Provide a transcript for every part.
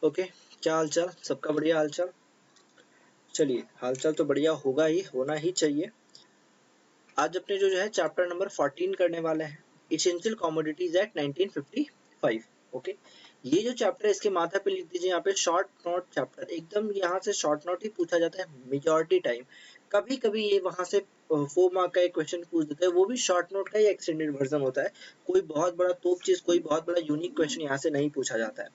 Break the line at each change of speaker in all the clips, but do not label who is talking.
Okay, क्या हाल चाल सबका? बढ़िया हाल चाल। चलिए, हाल चाल तो बढ़िया होगा ही, होना ही चाहिए। आज अपने जो है चैप्टर नंबर 14 करने वाले हैं, इसेंशियल कमोडिटीज एक्ट 1955। ओके, ये जो चैप्टर है इसके माथा पे लिख दीजिए यहाँ पे शॉर्ट नोट चैप्टर। एकदम यहाँ से शॉर्ट नोट ही पूछा जाता है मेजॉरिटी टाइम। कभी कभी ये वहां से 4 मार्क का एक क्वेश्चन पूछ देता है, वो भी शॉर्ट नोट का ही एक्सटेंडेड वर्जन होता है। कोई बहुत बड़ा तोप चीज, कोई बहुत बड़ा यूनिक क्वेश्चन यहाँ से नहीं पूछा जाता है।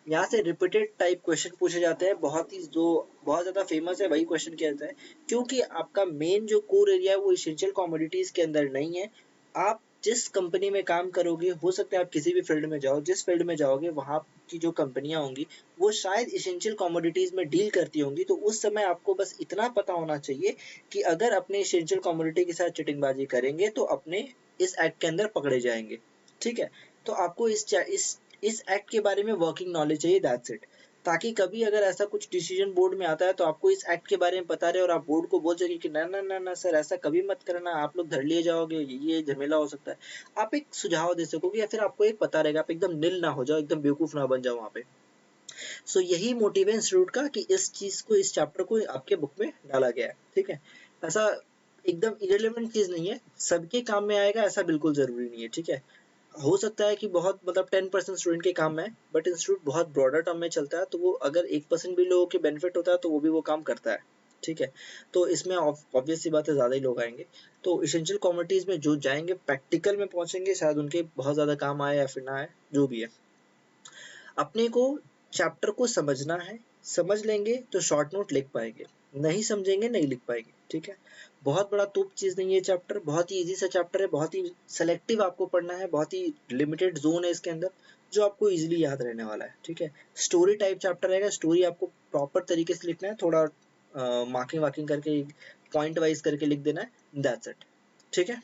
यहाँ से रिपीटेड टाइप क्वेश्चन पूछे जाते हैं, बहुत ही जो बहुत ज्यादा फेमस है वही क्वेश्चन किया जाता है। क्योंकि आपका मेन जो कोर एरिया है वो इसेंशियल कमोडिटीज के अंदर नहीं है। आप जिस कंपनी में काम करोगे, हो सकता है आप किसी भी फील्ड में जाओ, जिस फील्ड में जाओगे वहां की जो कंपनियां होंगी वो शायद इसेंशियल कमोडिटीज में डील करती होंगी। तो उस समय आपको बस इतना पता होना चाहिए कि अगर अपने इसेंशियल कमोडिटी के साथ चिटिंगबाजी करेंगे तो अपने इस एक्ट के अंदर पकड़े जाएंगे। ठीक है, तो आपको इस एक्ट के बारे में वर्किंग नॉलेज चाहिए, दैट्स इट। ताकि कभी अगर ऐसा कुछ डिसीजन बोर्ड में आता है तो आपको इस एक्ट के बारे में पता रहे और आप बोर्ड को बोल सके कि ना ना ना ना सर, ऐसा कभी मत करना, आप लोग धर लिए जाओगे, ये झमेला हो सकता है। आप एक सुझाव दे सकोगे या फिर आपको एक पता रहेगा, आप एकदम निल ना हो जाओ, एकदम बेवकूफ ना बन जाओ वहां पे। सो यही मोटिव है इंस्टीट्यूट का कि इस चीज को, इस चैप्टर को आपके बुक में डाला गया है। ठीक है, ऐसा एकदम इरेलीवेंट चीज नहीं है, सबके काम में आएगा ऐसा बिल्कुल जरूरी नहीं है। ठीक है, हो सकता है कि बहुत मतलब 10% स्टूडेंट के काम में है, बट इंस्टीट्यूट बहुत ब्रॉडर टर्म में चलता है, तो वो अगर 1% भी लोगों के बेनिफिट होता है तो वो भी वो काम करता है। ठीक है, तो इसमें ऑब्वियस सी बात है ज्यादा ही लोग आएंगे। तो इसेंशियल कमोडिटीज में जो जाएंगे प्रैक्टिकल में पहुंचेंगे, शायद उनके बहुत ज्यादा काम आए या फिर ना आए, जो भी है। अपने को चैप्टर को समझना है, समझ लेंगे तो शॉर्ट नोट लिख पाएंगे, नहीं समझेंगे नहीं लिख पाएंगे। ठीक है, बहुत बड़ा तोप चीज नहीं है चैप्टर, बहुत ही इजी सा चैप्टर है, बहुत ही सेलेक्टिव आपको पढ़ना है, बहुत ही लिमिटेड जोन है इसके अंदर जो आपको इजीली याद रहने वाला है। ठीक है, स्टोरी टाइप चैप्टर रहेगा, स्टोरी आपको प्रॉपर तरीके से लिखना है, थोड़ा मार्किंग वार्किंग करके पॉइंट वाइज करके लिख देना है, दैट्स इट। ठीक है,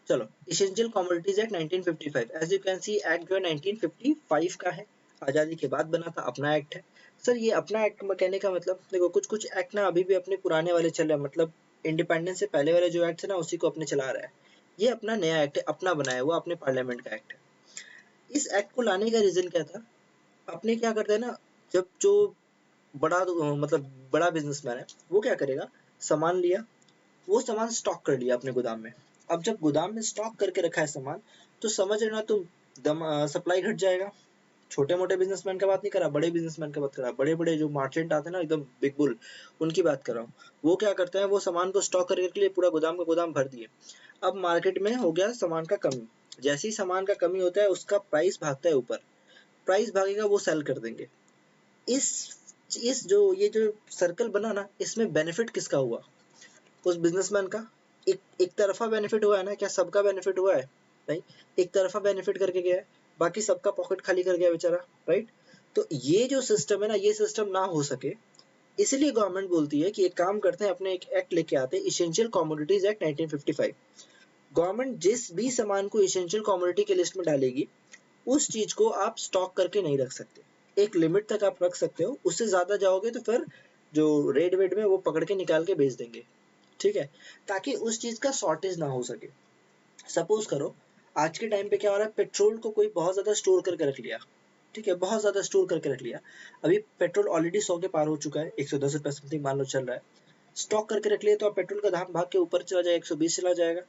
चलो, essential commodities act 1955, as you can see act जो है 1955 का है, आजादी के बाद बना था, अपना एक्ट है। सर ये अपना एक्ट कहने का मतलब, देखो कुछ कुछ एक्ट ना अभी भी अपने पुराने वाले चल रहे हैं, मतलब इंडिपेंडेंस से पहले वाले जो एक्ट है ना उसी को अपने चला रहा है। ये अपना नया एक्ट है, अपना बनाया हुआ अपने पार्लियामेंट का एक्ट है। इस एक्ट को लाने का रीजन क्या था? अपने क्या करते हैं ना, जब जो बड़ा मतलब बड़ा बिजनेसमैन है वो क्या करेगा, सामान लिया, वो सामान स्टॉक कर लिया अपने गोदाम में। अब जब गोदाम में स्टॉक करके रखा है सामान, तो समझ रहे ना तुम, सप्लाई घट जाएगा। छोटे मोटे बिजनेसमैन का बात नहीं कर रहा, बड़े बिजनेसमैन का बात कर रहा, बड़े बड़े जो मर्चेंट आते हैं ना एकदम बिग बुल, उनकी बात कर रहा हूँ। वो क्या करते हैं, वो सामान को स्टॉक करने के लिए पूरा गोदाम का गोदाम भर दिए। अब मार्केट में हो गया सामान का कमी, जैसे ही सामान का कमी होता है उसका प्राइस भागता है ऊपर, प्राइस भागेगा वो सेल कर देंगे। इस इस जो ये जो सर्कल बना ना, इसमें बेनिफिट किसका हुआ? उस बिजनेसमैन का। एक तरफा बेनिफिट हुआ है ना, क्या सबका बेनिफिट हुआ है? नहीं, एक तरफा बेनिफिट करके गया है, बाकी सबका पॉकेट खाली कर गया बेचारा, राइट? तो ये जो सिस्टम है ना, ये सिस्टम ना हो सके, इसलिए गवर्नमेंट बोलती है कि एक काम करते हैं, अपने एक एक्ट लेके आते हैं, इसेंशियल कमोडिटीज एक्ट 1955। गवर्नमेंट जिस भी सामान को इसेंशियल कमोडिटी के लिस्ट में डालेगी, उस चीज को आप स्टॉक करके नहीं रख सकते। एक लिमिट तक आप रख सकते हो, उससे ज्यादा जाओगे तो फिर जो रेड वेड में वो पकड़ के निकाल के बेच देंगे। ठीक है, ताकि उस चीज का शॉर्टेज ना हो सके। सपोज करो, आज के टाइम पे क्या हो रहा है, पेट्रोल को कोई बहुत ज्यादा स्टोर करके रख लिया। ठीक है, बहुत ज्यादा स्टोर करके रख लिया। अभी पेट्रोल ऑलरेडी 100 के पार हो चुका है, 110 रुपए समथिंग मान लो चल रहा है। स्टॉक करके रख लिया तो अब पेट्रोल का दाम भाग के ऊपर चला जाएगा, 120 चला जाएगा।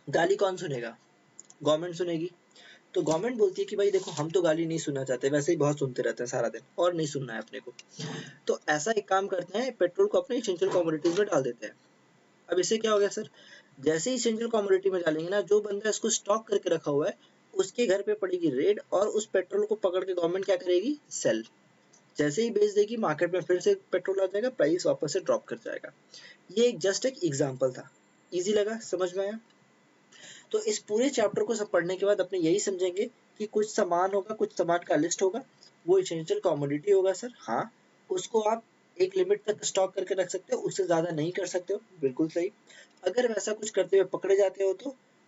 गाली कौन सुनेगा? गवर्नमेंट सुनेगी। तो गवर्नमेंट बोलती है कि भाई देखो, हम तो गाली नहीं सुनना चाहते, वैसे ही बहुत सुनते रहते हैं सारा दिन और नहीं सुनना है अपने को। तो ऐसा एक काम करते हैं, पेट्रोल को अपने इसेंशियल कमोडिटीज में डाल देते हैं। अब इससे क्या हो गया सर, जैसे ही इसेंशियल कमोडिटी में डालेंगे ना, जो बंदा इसको स्टॉक करके रखा हुआ है उसके घर पे पड़ेगी रेड, और उस पेट्रोल को पकड़ के गवर्नमेंट क्या करेगी, सेल। जैसे ही बेच देगी, मार्केट में फिर से पेट्रोल आ जाएगा, प्राइस वापस से ड्रॉप कर जाएगा। ये एक जस्ट एक एग्जांपल था। इजी लगा, समझ में आया? तो इस पूरे चैप्टर को सब पढ़ने के बाद अपने यही समझेंगे कि कुछ सामान होगा, कुछ सामान का लिस्ट होगा, वो इसेंशियल कमोडिटी होगा सर। हाँ, उसको आप एक लिमिट तक स्टॉक करके रख सकते हो, उससे ज्यादा नहीं कर सकते हो, बिल्कुल सही। अगर वैसा कुछ करते हुए पकड़े जाते हो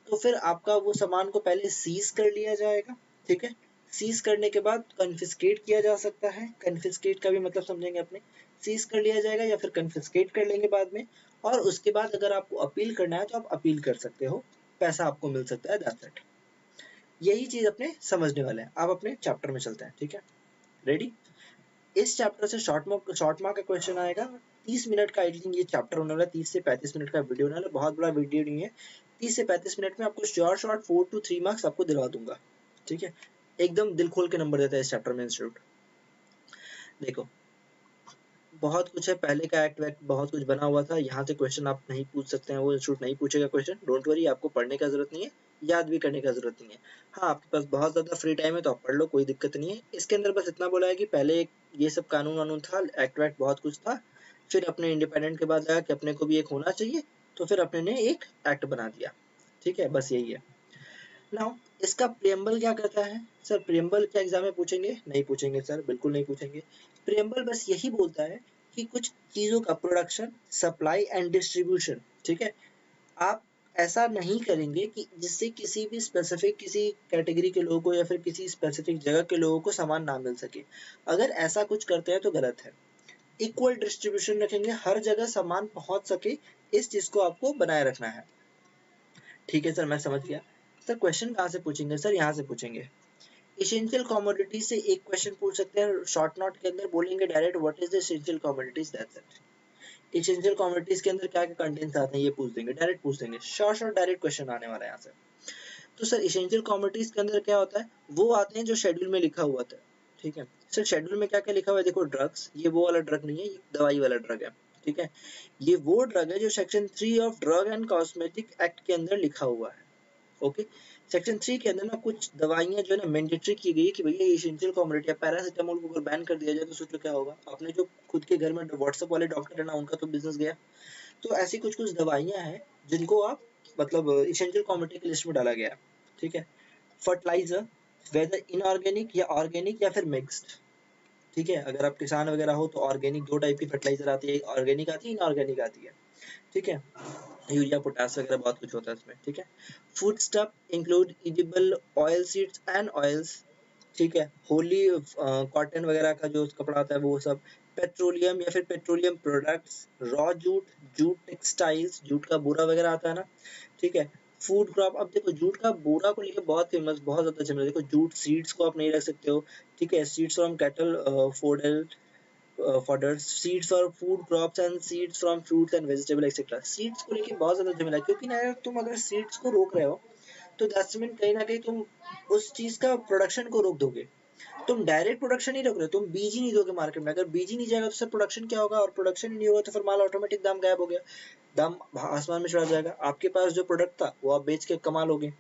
तो फिर आपका वो सामान को पहले सीज कर लिया जाएगा। ठीक है, सीज करने के बाद कन्फिस्केट किया जा सकता है। कन्फिस्केट का भी मतलब समझेंगे अपने, सीज कर लिया जाएगा या फिर कन्फिस्केट कर लेंगे बाद में। और उसके बाद अगर आपको अपील करना है तो आप अपील कर सकते हो, पैसा आपको मिल सकता है, दैट्स इट। यही चीज अपने समझने वाले हैं। आप अपने चैप्टर में चलते हैं, ठीक है? रेडी? इस चैप्टर से शॉर्ट मार्क का क्वेश्चन आएगा। 30 मिनट का आई थिंक ये चैप्टर होने वाला है, 30 से 35 मिनट का वीडियो होने वाला, बहुत बड़ा वीडियो नहीं है। 30 से 35 मिनट में आपको शॉर्ट 4 to 3 मार्क्स आपको दिलवा दूंगा, ठीक है? एकदम दिल खोल के नंबर देता है इस चैप्टर में इंस्टीट्यूट। देखो बहुत कुछ है, पहले का एक्ट वैक्ट बहुत कुछ बना हुआ था, यहाँ से क्वेश्चन आप नहीं पूछ सकते हैं, वो इंस्टीट्यूट नहीं पूछेगा क्वेश्चन। डोंट वरी, आपको पढ़ने का जरूरत नहीं है, याद भी करने का जरूरत नहीं है। हाँ, आपके पास बहुत ज्यादा फ्री टाइम है तो आप पढ़ लो, कोई दिक्कत नहीं है। इसके अंदर बस इतना बोला है कि पहले ये सब कानून वानून था, एक्ट वैक्ट बहुत कुछ था, फिर अपने इंडिपेंडेंट के बाद लगा कि अपने को भी एक होना चाहिए, तो फिर अपने ने एक एक्ट बना दिया, ठीक है? बस यही है। नाउ इसका प्रियम्बल क्या कहता है? सर प्रियम्बल क्या एग्जाम में पूछेंगे? नहीं पूछेंगे सर, बिल्कुल नहीं पूछेंगे। प्रियम्बल बस यही बोलता है कि कुछ चीजों का प्रोडक्शन, सप्लाई एंड डिस्ट्रीब्यूशन, ठीक है, आप ऐसा नहीं करेंगे कि जिससे किसी भी स्पेसिफिक किसी कैटेगरी के लोगों को या फिर किसी स्पेसिफिक जगह के लोगों को सामान ना मिल सके। अगर ऐसा कुछ करते हैं तो गलत है। इक्वल डिस्ट्रीब्यूशन रखेंगे, हर जगह सामान पहुंच सके, इस चीज को आपको बनाए रखना है। ठीक है सर, मैं समझ गया। सर क्वेश्चन कहाँ से पूछेंगे? सर यहाँ से पूछेंगे। एसेंशियल कमोडिटी से एक क्वेश्चन पूछ सकते हैं, शॉर्ट नोट के अंदर बोलेंगे direct what is the essential commodities, that's it. Essential commodities के अंदर क्या क्या कंटेंट्स आते हैं ये पूछ देंगे, डायरेक्ट पूछ देंगे, शॉर्ट डायरेक्ट क्वेश्चन आने वाला है यहाँ से। तो सर एसेंशियल कमोडिटीज के अंदर क्या होता है? वो आते हैं जो शेड्यूल में लिखा हुआ था, ठीक है? सर शेड्यूल में क्या क्या लिखा हुआ है? देखो ड्रग्स, ये वो वाला ड्रग नहीं है, ये दवाई वाला ड्रग है, ठीक है? ये वो ड्रग है जो section 3 of drug and cosmetic act के अंदर लिखा हुआ है। ओके, सेक्शन 3 के अंदर ना कुछ दवाइयां जो है ना मैंडेटरी की गई है कि भैया एसेंशियल कमोडिटी है। पैरासिटामोल को अगर बैन कर दिया जाए तो सोचो क्या होगा? अपने जो खुद के घर में व्हाट्सएप वाले डॉक्टर है ना, उनका तो बिजनेस गया। तो ऐसी कुछ कुछ दवाइयां हैं जिनको आप मतलब एसेंशियल कमोडिटी की लिस्ट में डाला गया है, ठीक है? फर्टिलाइजर, वेदर इनऑर्गेनिक या ऑर्गेनिक या फिर मिक्स्ड, ठीक है? अगर आप किसान वगैरह हो तो ऑर्गेनिक 2 टाइप की फर्टिलाइजर आती है, ऑर्गेनिक आती है, इनऑर्गेनिक आती है, ठीक है? यूरिया, पोटास वगैरह बहुत कुछ होता है इसमें, ठीक है? Food stuff include edible oil seeds and oils, ठीक है? होली कॉटन वगैरह का जो कपड़ा आता है वो सब, पेट्रोलियम या फिर petroleum products, raw jute, jute textiles, jute का बोरा वगैरह आता है ना, ठीक है? फूड क्रॉप, अब देखो जूट का बोरा को लेकर बहुत फेमस, बहुत ज्यादा चल रहा है। देखो जूट सीड्स को आप नहीं रख सकते हो, ठीक है? Seeds from cattle fodder fodder, seeds for food crops and seeds from fruits and vegetable etc. Seeds को लेके बहुत ज्यादा झमेला है, क्योंकि ना यार तुम अगर सीड्स को रोक रहे हो तो दैट्स मीन कहीं ना कहीं तुम उस चीज का प्रोडक्शन को रोक दोगे। तुम डायरेक्ट प्रोडक्शन नहीं रोक रहे, तुम बीज ही नहीं दोगे मार्केट में। अगर बीज ही नहीं जाएगा तो सर प्रोडक्शन क्या होगा? और प्रोडक्शन ही नहीं होगा तो फिर माल ऑटोमेटिक दाम गायब हो गया, दाम आसमान में चढ़ा जाएगा। आपके पास जो प्रोडक्ट था वो आप बेच के कमा लोगे,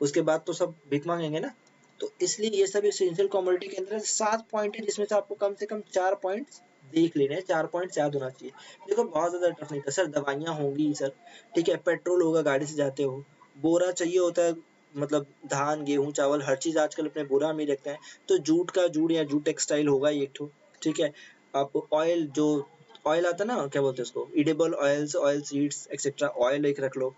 उसके बाद तो सब भीख मांगेंगे ना। तो इसलिए ये सब एसेंशियल कमोडिटी के अंदर 7 पॉइंट है, जिसमें से आपको कम से कम 4 पॉइंट्स देख लेने हैं, 4 पॉइंट्स याद होना चाहिए। देखो बहुत ज्यादा टफ नहीं था सर, दवाइयाँ होंगी सर, ठीक है? पेट्रोल होगा, गाड़ी से जाते हो, बोरा चाहिए होता है, मतलब धान गेहूं चावल हर चीज आजकल अपने बोरा में ही रखते हैं, तो जूट का जूट या जूट टेक्सटाइल होगा ही एक ठो, ठीक है? आप ऑयल, जो ऑयल आता है ना, क्या बोलते हैं उसको, edible oils, oil seeds etcetera, oil एक रख लो।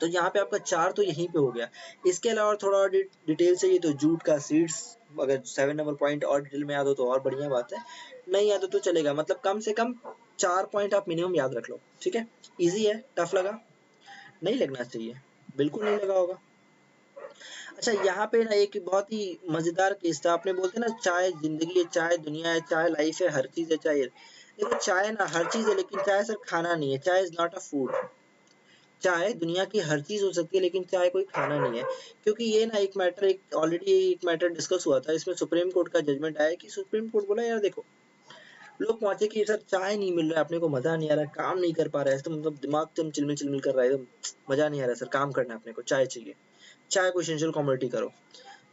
तो यहाँ पे आपका 4 तो यहीं पे हो गया। इसके अलावा थोड़ा और डिटेल चाहिए तो जूट का सीड्स, अगर 7 नंबर पॉइंट और डिटेल में याद हो तो और बढ़िया बात है, नहीं याद हो तो चलेगा। मतलब कम से कम 4 पॉइंट आप मिनिमम याद रख लो, ठीक है? इजी है, टफ लगा? नहीं लगना चाहिए, बिल्कुल नहीं लगा होगा। अच्छा यहाँ पे ना एक बहुत ही मजेदार केस था, आपने बोलते ना चाय जिंदगी है, चाय दुनिया है, चाय लाइफ है, हर चीज है चाय। देखो चाय ना हर चीज है, लेकिन चाय सिर्फ खाना नहीं है, चाय इज नॉट अ फूड। चाय दुनिया की हर चीज हो सकती है लेकिन चाय कोई खाना नहीं है। क्योंकि ये ना एक मैटर, एक ऑलरेडी एक मैटर डिस्कस हुआ था, इसमें सुप्रीम कोर्ट का जजमेंट आया कि सुप्रीम कोर्ट बोला यार देखो, लोग पहुंचे कि सर चाय नहीं मिल रहा है, अपने को मजा नहीं आ रहा है, काम नहीं कर पा रहा है, तो मतलब दिमाग एकदम चिलमिल चिलमिल कर रहा है, एकदम मजा नहीं आ रहा है सर, काम करना है अपने को, चाय चाहिए, चाय को एसेंशियल कमोडिटी करो।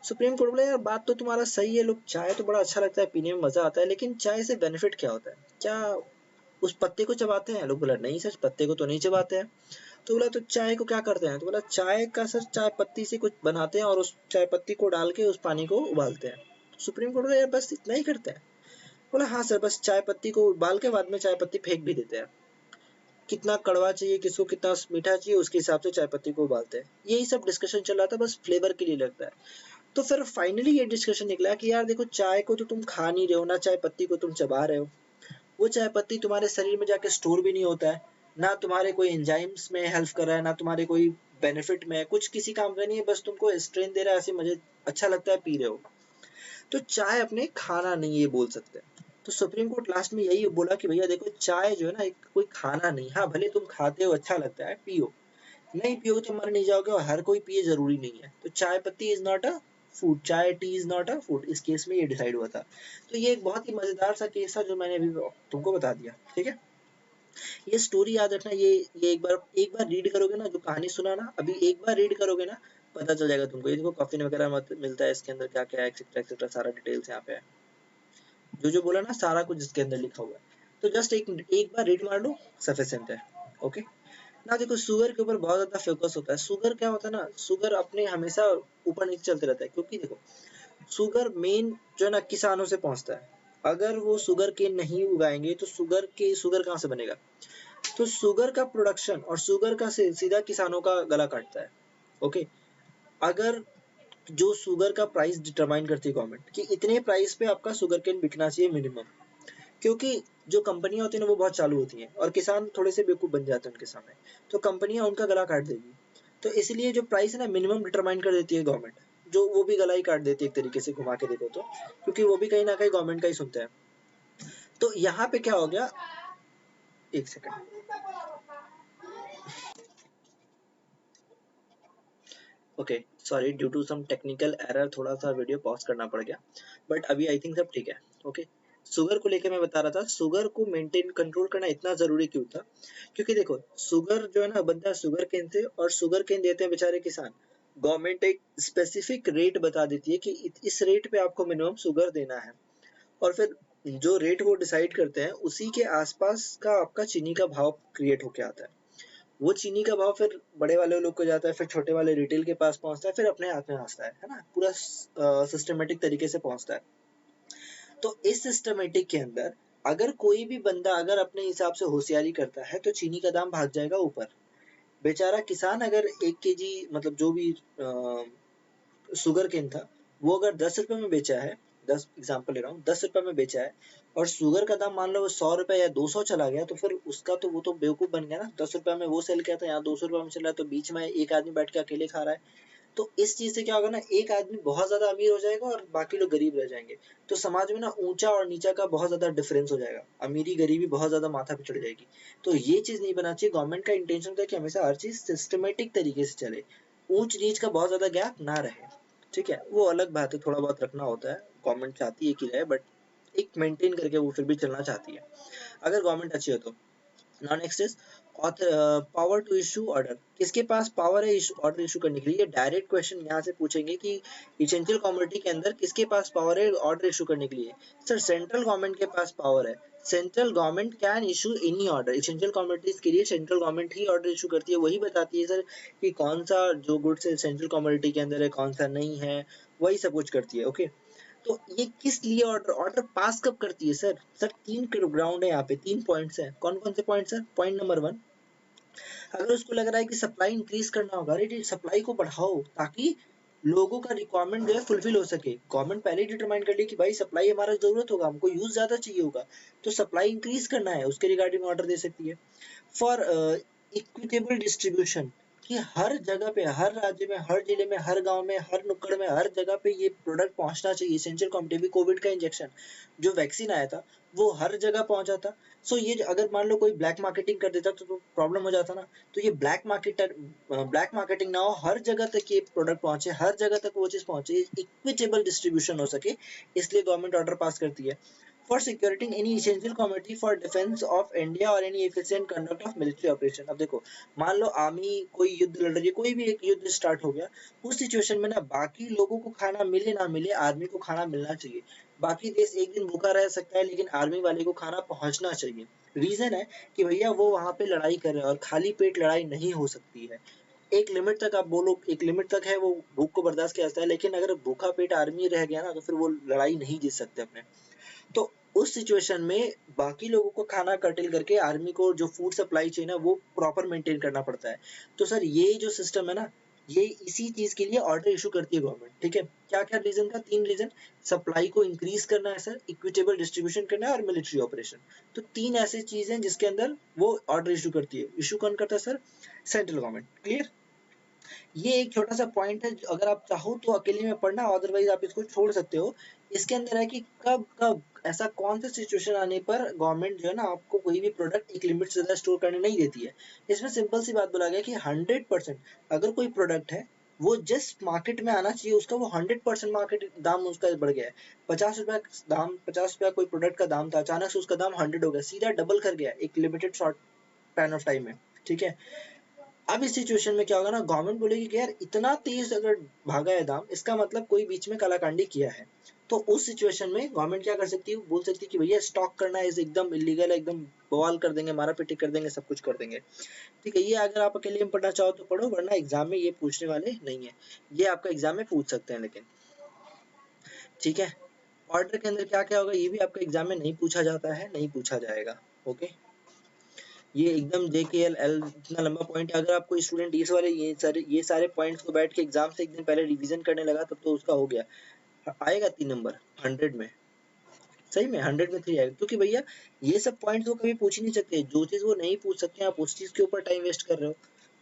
सुप्रीम कोर्ट बोला यार बात तो तुम्हारा सही है, लोग चाय तो बड़ा अच्छा लगता है, पीने में मजा आता है, लेकिन चाय से बेनिफिट क्या होता है? क्या उस पत्ते को चबाते हैं? लोग बोला नहीं सर, पत्ते को तो नहीं चबाते हैं। तो बोला तो चाय को क्या करते हैं? तो बोला चाय का सर चाय पत्ती से कुछ बनाते हैं और उस चाय पत्ती को डाल के उस पानी को उबालते हैं। सुप्रीम कोर्ट बोला यार बस इतना ही करते हैं? बोला हाँ सर, बस चाय पत्ती को उबाल के बाद में चाय पत्ती फेंक भी देते हैं। कितना कड़वा चाहिए, किसको कितना मीठा चाहिए, उसके हिसाब से चाय पत्ती को उबालते हैं। यही सब डिस्कशन चल रहा था, बस फ्लेवर के लिए लगता है। तो फिर फाइनली ये डिस्कशन निकला कि यार देखो चाय को तो तुम खा नहीं रहे हो ना, चाय पत्ती को तुम चबा रहे हो, वो चाय पत्ती तुम्हारे शरीर में जाके स्टोर भी नहीं होता है, ना तुम्हारे कोई एंजाइम्स में हेल्प कर रहा है, ना तुम्हारे कोई बेनिफिट में, कुछ किसी काम का नहीं है, बस तुमको स्ट्रेन दे रहा है, ऐसे मजे अच्छा लगता है पी रहे हो। तो चाय अपने खाना नहीं ये बोल सकते। तो सुप्रीम कोर्ट लास्ट में यही बोला कि भैया देखो चाय जो है ना एक कोई खाना नहीं, हाँ भले तुम खाते हो अच्छा लगता है पियो, नहीं पियो तो मर नहीं जाओगे और हर कोई पिए जरूरी नहीं है। तो चाय पत्ती इज नॉट अ फूड, चाय T is not a food, इस केस में ये डिसाइड हुआ था। तो ये एक बहुत ही मजेदार सा केस था जो मैंने अभी तुमको बता दिया, ठीक है। ये स्टोरी याद रखना, ये एक बार रीड करोगे ना, जो कहानी सुना ना अभी एक बार रीड करोगे ना पता चल जाएगा तुमको। ये देखो कॉफी वगैरह मिलता है इसके अंदर, क्या क्या है एक्सेट्रा एक्सेट्रा सारा डिटेल्स यहाँ पे है, जो बोला ना सारा कुछ इसके अंदर लिखा हुआ है। तो जस्ट एक बार रीड मार लो, सफिशिएंट है। ओके ना, देखो शुगर के ऊपर बहुत ज्यादा फोकस होता है। शुगर क्या होता है ना, शुगर अपने हमेशा ऊपर नीचे चलते रहता है, क्योंकि देखो शुगर मेन जो है ना किसानों से पहुंचता है। अगर वो शुगर के नहीं उगाएंगे तो शुगर कहाँ से बनेगा। तो शुगर का प्रोडक्शन और शुगर का सीधा किसानों का गला काटता है। ओके, अगर जो शुगर का प्राइस डिटरमाइन करती है गवर्नमेंट कि इतने प्राइस पे आपका शुगर केन बिकना चाहिए मिनिमम, क्योंकि जो कंपनियां होती है ना वो बहुत चालू होती हैं और किसान थोड़े से बेवकूफ बन जाते हैं उनके सामने, तो कंपनियां उनका गला काट देगी। तो इसलिए जो प्राइस है ना मिनिमम डिटरमाइन कर देती है गवर्नमेंट, जो वो भी गला ही काट देती है एक तरीके से घुमा के देखो तो, क्योंकि वो भी कहीं ना कहीं गवर्नमेंट का ही सुनते हैं। तो यहाँ पे क्या हो गया, एक second, okay sorry, due to some technical error थोड़ा सा वीडियो पॉज करना पड़ गया, बट अभी आई थिंक सब ठीक है। ओके, शुगर को लेकर मैं बता रहा था, शुगर को मेंटेन कंट्रोल करना इतना जरूरी क्यों था, क्योंकि देखो शुगर जो है ना बनता है शुगर केन से, और शुगर केन देते हैं बेचारे किसान। गवर्नमेंट एक स्पेसिफिक रेट बता देती है कि इस रेट पे आपको मिनिमम शुगर देना है, और फिर जो रेट वो डिसाइड करते हैं उसी के आसपास का आपका चीनी का भाव क्रिएट होके आता है। वो चीनी का भाव फिर बड़े वाले लोग को जाता है, फिर छोटे वाले रिटेल के पास पहुंचता है, फिर अपने हाथ में आता है ना, पूरा सिस्टमेटिक तरीके से पहुंचता है। तो इस सिस्टमेटिक के अंदर अगर कोई भी बंदा अगर अपने हिसाब से होशियारी करता है तो चीनी का दाम भाग जाएगा ऊपर। बेचारा किसान अगर 1 kg मतलब जो भी शुगर केन था वो अगर 10 रुपए में बेचा है, 10 एग्जाम्पल ले रहा हूँ, 10 रुपए में बेचा है और शुगर का दाम मान लो 100 रुपए या 200 चला गया, तो फिर उसका तो वो तो बेवकूफ बन गया ना। 10 रुपए में वो सेल किया था, यहाँ 200 रुपए में चल रहा है, तो बीच में एक आदमी बैठ के अकेले खा रहा है। तो इस चीज से क्या होगा ना, एक आदमी बहुत ज्यादा अमीर हो जाएगा और बाकी लोग गरीब रह जाएंगे। तो समाज में ना ऊंचा और नीचा का बहुत ज्यादा डिफरेंस हो जाएगा, अमीरी गरीबी बहुत ज्यादा माथा पे चढ़ जाएगी। तो ये चीज नहीं बना चाहिए। गवर्नमेंट का इंटेंशन होता है कि हमेशा हर चीज सिस्टमेटिक तरीके से चले, ऊंच नीच का बहुत ज्यादा गैप ना रहे। ठीक है, वो अलग बात है, थोड़ा बहुत रखना होता है, गवर्नमेंट चाहती है कि रहे, बट एक मेंटेन करके वो फिर भी चलना चाहती है अगर गवर्नमेंट अच्छी हो तो। Now next is power to issue order. किसके पास पावर है ऑर्डर इशू करने के लिए, डायरेक्ट क्वेश्चन यहाँ से पूछेंगे कि एसेंशियल कमोडिटी के अंदर किसके पास पावर है ऑर्डर इशू करने के लिए। सर सेंट्रल गवर्नमेंट के पास पावर है। Central government can issue any order. Essential commodities के लिए सेंट्रल गवर्नमेंट ही ऑर्डर इशू करती है, वही बताती है सर कि कौन सा जो गुड्स एसेंशियल कमोडिटी के अंदर है कौन सा नहीं है, वही सब कुछ करती है। ओके, तो ये किस लिए ऑर्डर ऑर्डर पास कब करती है सर। सर 3 ग्राउंड है यहाँ पे, 3 पॉइंट्स है। कौन कौन से पॉइंट सर। पॉइंट नंबर 1, अगर उसको लग रहा है कि सप्लाई इंक्रीज करना होगा, अरे सप्लाई को बढ़ाओ ताकि लोगों का रिक्वायरमेंट जो है फुलफिल हो सके। गवर्नमेंट पहले ही डिटरमाइन कर ली कि भाई सप्लाई हमारा जरूरत होगा, हमको यूज ज्यादा चाहिए होगा, तो सप्लाई इंक्रीज करना है, उसके रिगार्डिंग ऑर्डर दे सकती है। फॉर इक्विटेबल डिस्ट्रीब्यूशन, कि हर जगह पे, हर राज्य में, हर जिले में, हर गांव में, हर नुक्कड़ में, हर जगह पे ये प्रोडक्ट पहुंचना चाहिए। एसेंशियल कमोडिटी, कोविड का इंजेक्शन जो वैक्सीन आया था वो हर जगह पहुंचा था। सो ये अगर मान लो कोई ब्लैक मार्केटिंग कर देता तो प्रॉब्लम हो जाता ना। तो ये ब्लैक मार्केटिंग ना हो, हर जगह तक ये प्रोडक्ट पहुंचे, हर जगह तक वो चीज पहुंचे, इक्विटेबल डिस्ट्रीब्यूशन हो सके, इसलिए गवर्नमेंट ऑर्डर पास करती है। For securing any essential commodity for defense of India or any efficient conduct of military operation। अब देखो मान लो आर्मी कोई युद्ध लड़ रही है, कोई भी एक युद्ध स्टार्ट हो गया, उस सिचुएशन में ना बाकी लोगों को खाना मिले ना मिले, आर्मी को खाना मिलना चाहिए। बाकी देश एक दिन भूखा रह सकता है लेकिन आर्मी वाले को खाना पहुंचना चाहिए। रीजन है कि भैया वो वहां पे लड़ाई कर रहे हैं और खाली पेट लड़ाई नहीं हो सकती है। एक लिमिट तक आप बोलो, एक लिमिट तक है वो भूख को बर्दाश्त किया जाता है, लेकिन अगर भूखा पेट आर्मी रह गया ना तो फिर वो लड़ाई नहीं जीत सकते अपने। तो उस सिचुएशन में बाकी लोगों को खाना कर्टेल करके आर्मी को जो फूड सप्लाई चेन है वो प्रॉपर मेंटेन करना पड़ता है। तो सर ये जो सिस्टम है ना, ये इसी चीज के लिए ऑर्डर इशू करती है गवर्नमेंट। ठीक है, क्या क्या रीजन था, 3 रीजन। सप्लाई को इंक्रीज करना है सर, इक्विटेबल डिस्ट्रीब्यूशन करना है और मिलिट्री ऑपरेशन। तो 3 ऐसी चीजें जिसके अंदर वो ऑर्डर इशू करती है। इशू कौन करता है सर, सेंट्रल गवर्नमेंट। क्लियर। ये एक छोटा सा पॉइंट है, अगर आप चाहो तो अकेले में पढ़ना, अदरवाइज आप इसको छोड़ सकते हो। इसके अंदर है कि कब कब ऐसा कौन सा सिचुएशन आने पर गवर्नमेंट जो है ना आपको कोई भी प्रोडक्ट एक लिमिट से ज्यादा स्टोर करने नहीं देती है। इसमें सिंपल सी बात बोला गया कि 100% अगर कोई प्रोडक्ट है वो जस्ट मार्केट में आना चाहिए, उसका वो 100% मार्केट दाम उसका बढ़ गया है। 50 रुपया दाम, 50 रुपया कोई प्रोडक्ट का दाम था, अचानक से उसका दाम 100 हो गया, सीधा डबल कर गया एक limited short pan of time में। ठीक है, अब इस सिचुएशन में क्या होगा ना, गवर्नमेंट बोलेगी कि यार इतना तेज अगर भागा है दाम, इसका मतलब कोई बीच में कालाकांडी किया है। तो उस सिचुएशन में गवर्नमेंट क्या कर सकती है, बोल सकती है कि भैया स्टॉक करना है एकदम इलीगल है, एकदम बवाल कर देंगे, मारा पीटी कर देंगे, सब कुछ कर देंगे। ठीक है, ये अगर आप अकेले में पढ़ना चाहो तो पढ़ो, वरना एग्जाम में ये पूछने वाले नहीं है। ये आपका एग्जाम में पूछ सकते हैं लेकिन। ठीक है, ऑर्डर के अंदर क्या क्या होगा ये भी आपका एग्जाम में नहीं पूछा जाता है, नहीं पूछा जाएगा। ओके, ये एकदम JKL इतना लंबा पॉइंट है। अगर आप कोई स्टूडेंट इस वाले ये सारे पॉइंट्स को बैठ के एग्जाम से एक दिन पहले रिवीजन करने लगा, तब तो उसका हो गया, आएगा 3 नंबर 100 में। सही में 100 में 3 आएगा, क्योंकि भैया ये सब पॉइंट्स वो कभी पूछ ही नहीं सकते। जो चीज वो नहीं पूछ सकते आप उस चीज के ऊपर टाइम वेस्ट कर रहे हो।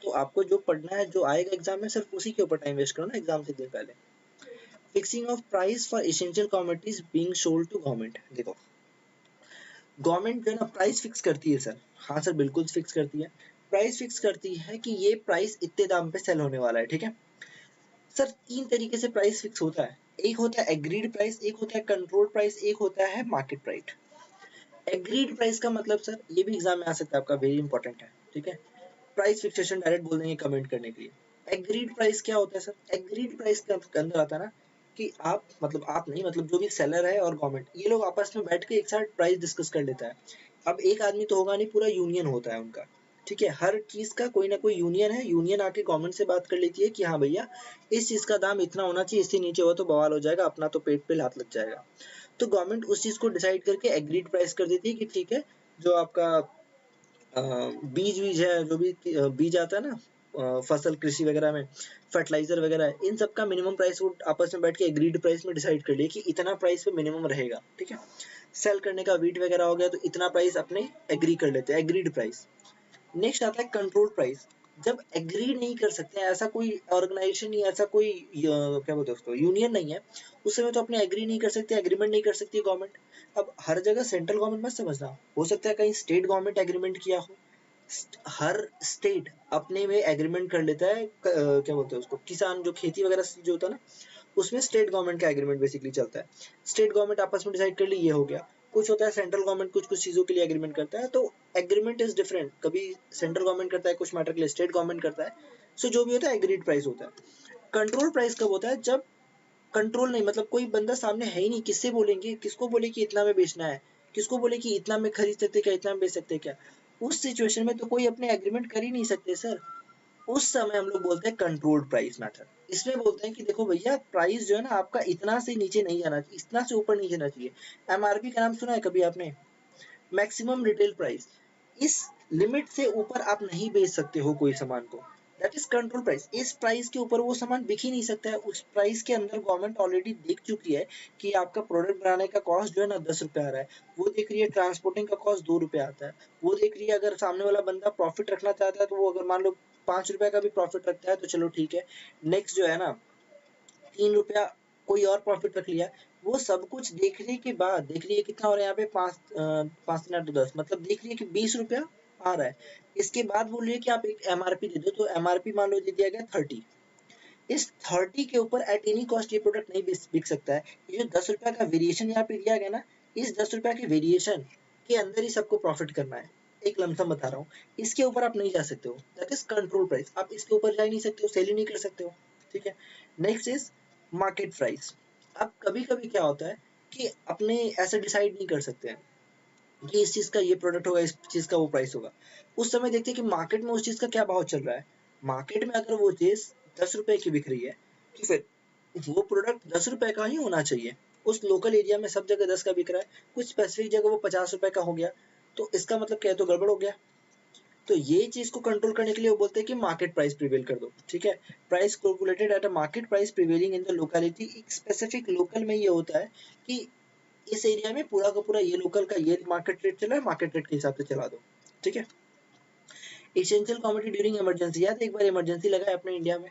तो आपको जो पढ़ना है, जो आएगा एग्जाम में, सिर्फ उसी के ऊपर टाइम वेस्ट करो ना एग्जाम से एक दिन पहले। Fixing of price for essential commodities being sold to government. देखो, गवर्नमेंट जो है ना प्राइस फिक्स करती है सर। हाँ सर, बिल्कुल फिक्स करती है। प्राइस फिक्स करती है कि ये प्राइस इतने दाम पे सेल होने वाला है। ठीक है सर, 3 तरीके से प्राइस फिक्स होता है। एक होता है एग्रीड प्राइस, एक होता है कंट्रोल प्राइस, एक होता है मार्केट प्राइस। एग्रीड प्राइस का मतलब सर, ये भी एग्जाम में आ सकता है आपका, वेरी इंपॉर्टेंट है। ठीक है, प्राइस फिक्सेशन डायरेक्ट बोल देंगे कमेंट करने के लिए। एग्रीड प्राइस क्या होता है सर? एग्रीड प्राइस के अंदर आता है ना कि आप नहीं, मतलब जो भी सेलर है और गवर्नमेंट, ये लोग आपस में बैठ के एक साथ प्राइस डिस्कस कर लेता है। अब एक आदमी तो होगा नहीं, पूरा यूनियन होता है उनका। ठीक है, हर चीज का कोई ना कोई यूनियन है, यूनियन आके गवर्नमेंट से बात कर लेती है कि हाँ भैया इस चीज का दाम इतना होना चाहिए, इससे नीचे हुआ तो बवाल हो जाएगा, अपना तो पेट पे लात लग जाएगा। तो गवर्नमेंट उस चीज को डिसाइड करके एग्रीड प्राइस कर देती है कि ठीक है, जो आपका बीज बीज है, जो भी बीज आता है ना, फसल कृषि वगैरह में, फर्टिलाइजर वगैरह है, इन सब का मिनिमम प्राइस वो आपस में बैठ के एग्रीड प्राइस में डिसाइड कर लिए कि इतना प्राइस पे मिनिमम रहेगा। ठीक है, सेल करने का वीट वगैरह हो गया तो इतना प्राइस अपने एग्री कर लेते हैं, एग्रीड प्राइस। नेक्स्ट आता है कंट्रोल प्राइस। जब एग्री नहीं कर सकते, ऐसा कोई ऑर्गेनाइजेशन या ऐसा कोई क्या बोलते हैं उसको, यूनियन नहीं है, उस समय तो अपने एग्री नहीं कर सकते, एग्रीमेंट नहीं कर सकती गवर्नमेंट। अब हर जगह सेंट्रल गवर्नमेंट मत समझना, हो सकता है कहीं स्टेट गवर्नमेंट एग्रीमेंट किया हो। हर स्टेट अपने में एग्रीमेंट कर लेता है, क्या बोलते हैं उसको, किसान जो खेती वगैरह जो होता है ना, उसमें स्टेट गवर्नमेंट का एग्रीमेंट बेसिकली चलता है। स्टेट गवर्नमेंट आपस में डिसाइड कर ली, ये हो गया। कुछ होता है सेंट्रल गवर्नमेंट कुछ कुछ चीजों के लिए एग्रीमेंट करता है, तो एग्रीमेंट इज डिफरेंट, कभी सेंट्रल गवर्नमेंट करता है कुछ मैटर के लिए, स्टेट गवर्नमेंट करता है। सो जो भी होता है एग्रीड प्राइस होता है। कंट्रोल प्राइस कब होता है? जब कंट्रोल नहीं, मतलब कोई बंदा सामने है ही नहीं, किससे बोलेंगे, किसको बोले कि इतना में बेचना है, किसको बोले कि इतना में खरीद सकते क्या, इतना में बेच सकते क्या। उस सिचुएशन में तो कोई अपने एग्रीमेंट कर ही नहीं सकते सर। उस समय हम लोग बोलते हैं कंट्रोल्ड प्राइस मेथड। इसमें बोलते हैं कि देखो भैया प्राइस जो है ना आपका इतना से नीचे नहीं जाना चाहिए, इतना से ऊपर नहीं जाना चाहिए। एमआरपी का नाम सुना है कभी आपने? Maximum retail price. इस लिमिट से ऊपर आप नहीं बेच सकते हो कोई सामान को, दैट इज कंट्रोल प्राइस। इस प्राइस के ऊपर वो सामान बिक ही नहीं सकता है। उस प्राइस के अंदर गवर्नमेंट ऑलरेडी देख चुकी है कि आपका प्रोडक्ट बनाने का कॉस्ट जो है ना 10 रुपये आ रहा है, वो देख रही है ट्रांसपोर्टिंग का कॉस्ट 2 रुपये आता है, वो देख रही है अगर सामने वाला बंदा प्रॉफिट रखना चाहता है तो वो अगर मान लो 5 रुपए का भी प्रॉफिट रखता है तो चलो ठीक है। नेक्स्ट जो है ना 3 रुपया कोई और प्रॉफिट रख लिया। वो सब कुछ देखने के बाद देख रही है कितना हो रहा है यहाँ पे, 5 5 3 8 2 10, मतलब देख रही है कि 20 रुपया आ रहा है। इसके बाद बोल रही है कि आप एक एमआरपी दे दो, तो एमआरपी मान लो दे दिया गया 30। इस 30 के ऊपर एट एनी कॉस्ट ये प्रोडक्ट नहीं बिक सकता है। ये जो 10 रुपया का वेरिएशन यहाँ पे दिया गया ना, इस 10 रुपया के वेरिएशन के अंदर ही सबको प्रॉफिट करना है। एक लमसम बता रहा हूँ, इसके ऊपर आप नहीं जा सकते हो, दैट इज कंट्रोल प्राइस। आप इसके ऊपर जा ही नहीं सकते हो, सेल ही नहीं कर सकते हो। ठीक है, नेक्स्ट इज मार्केट प्राइस। अब कभी कभी क्या होता है कि अपने ऐसे डिसाइड नहीं कर सकते हैं कि इस चीज का ये प्रोडक्ट होगा, इस चीज का वो प्राइस होगा। उस समय देखते हैं कि मार्केट में उस चीज का क्या भाव चल रहा है। मार्केट में अगर वो चीज 10 रुपए की बिक रही है तो फिर वो प्रोडक्ट 10 रुपए का ही होना चाहिए। उस लोकल एरिया में सब जगह 10 का बिक रहा है, कुछ स्पेसिफिक जगह वो 50 रुपए का हो गया, तो इसका मतलब क्या है, तो गड़बड़ हो गया। तो ये चीज को कंट्रोल करने के लिए वो बोलते हैं कि मार्केट प्राइस प्रिवेल कर दो। ठीक है, price calculated at a market price prevailing in the locality. एक स्पेसिफिक लोकल में ये होता है कि इस एरिया में पूरा का पूरा ये लोकल का ये मार्केट रेट चला है, मार्केट रेट के हिसाब से चला दो। ठीक है, एसेंशियल कमोडिटी ड्यूरिंग इमरजेंसी। याद एक बार इमरजेंसी लगा है अपने इंडिया में,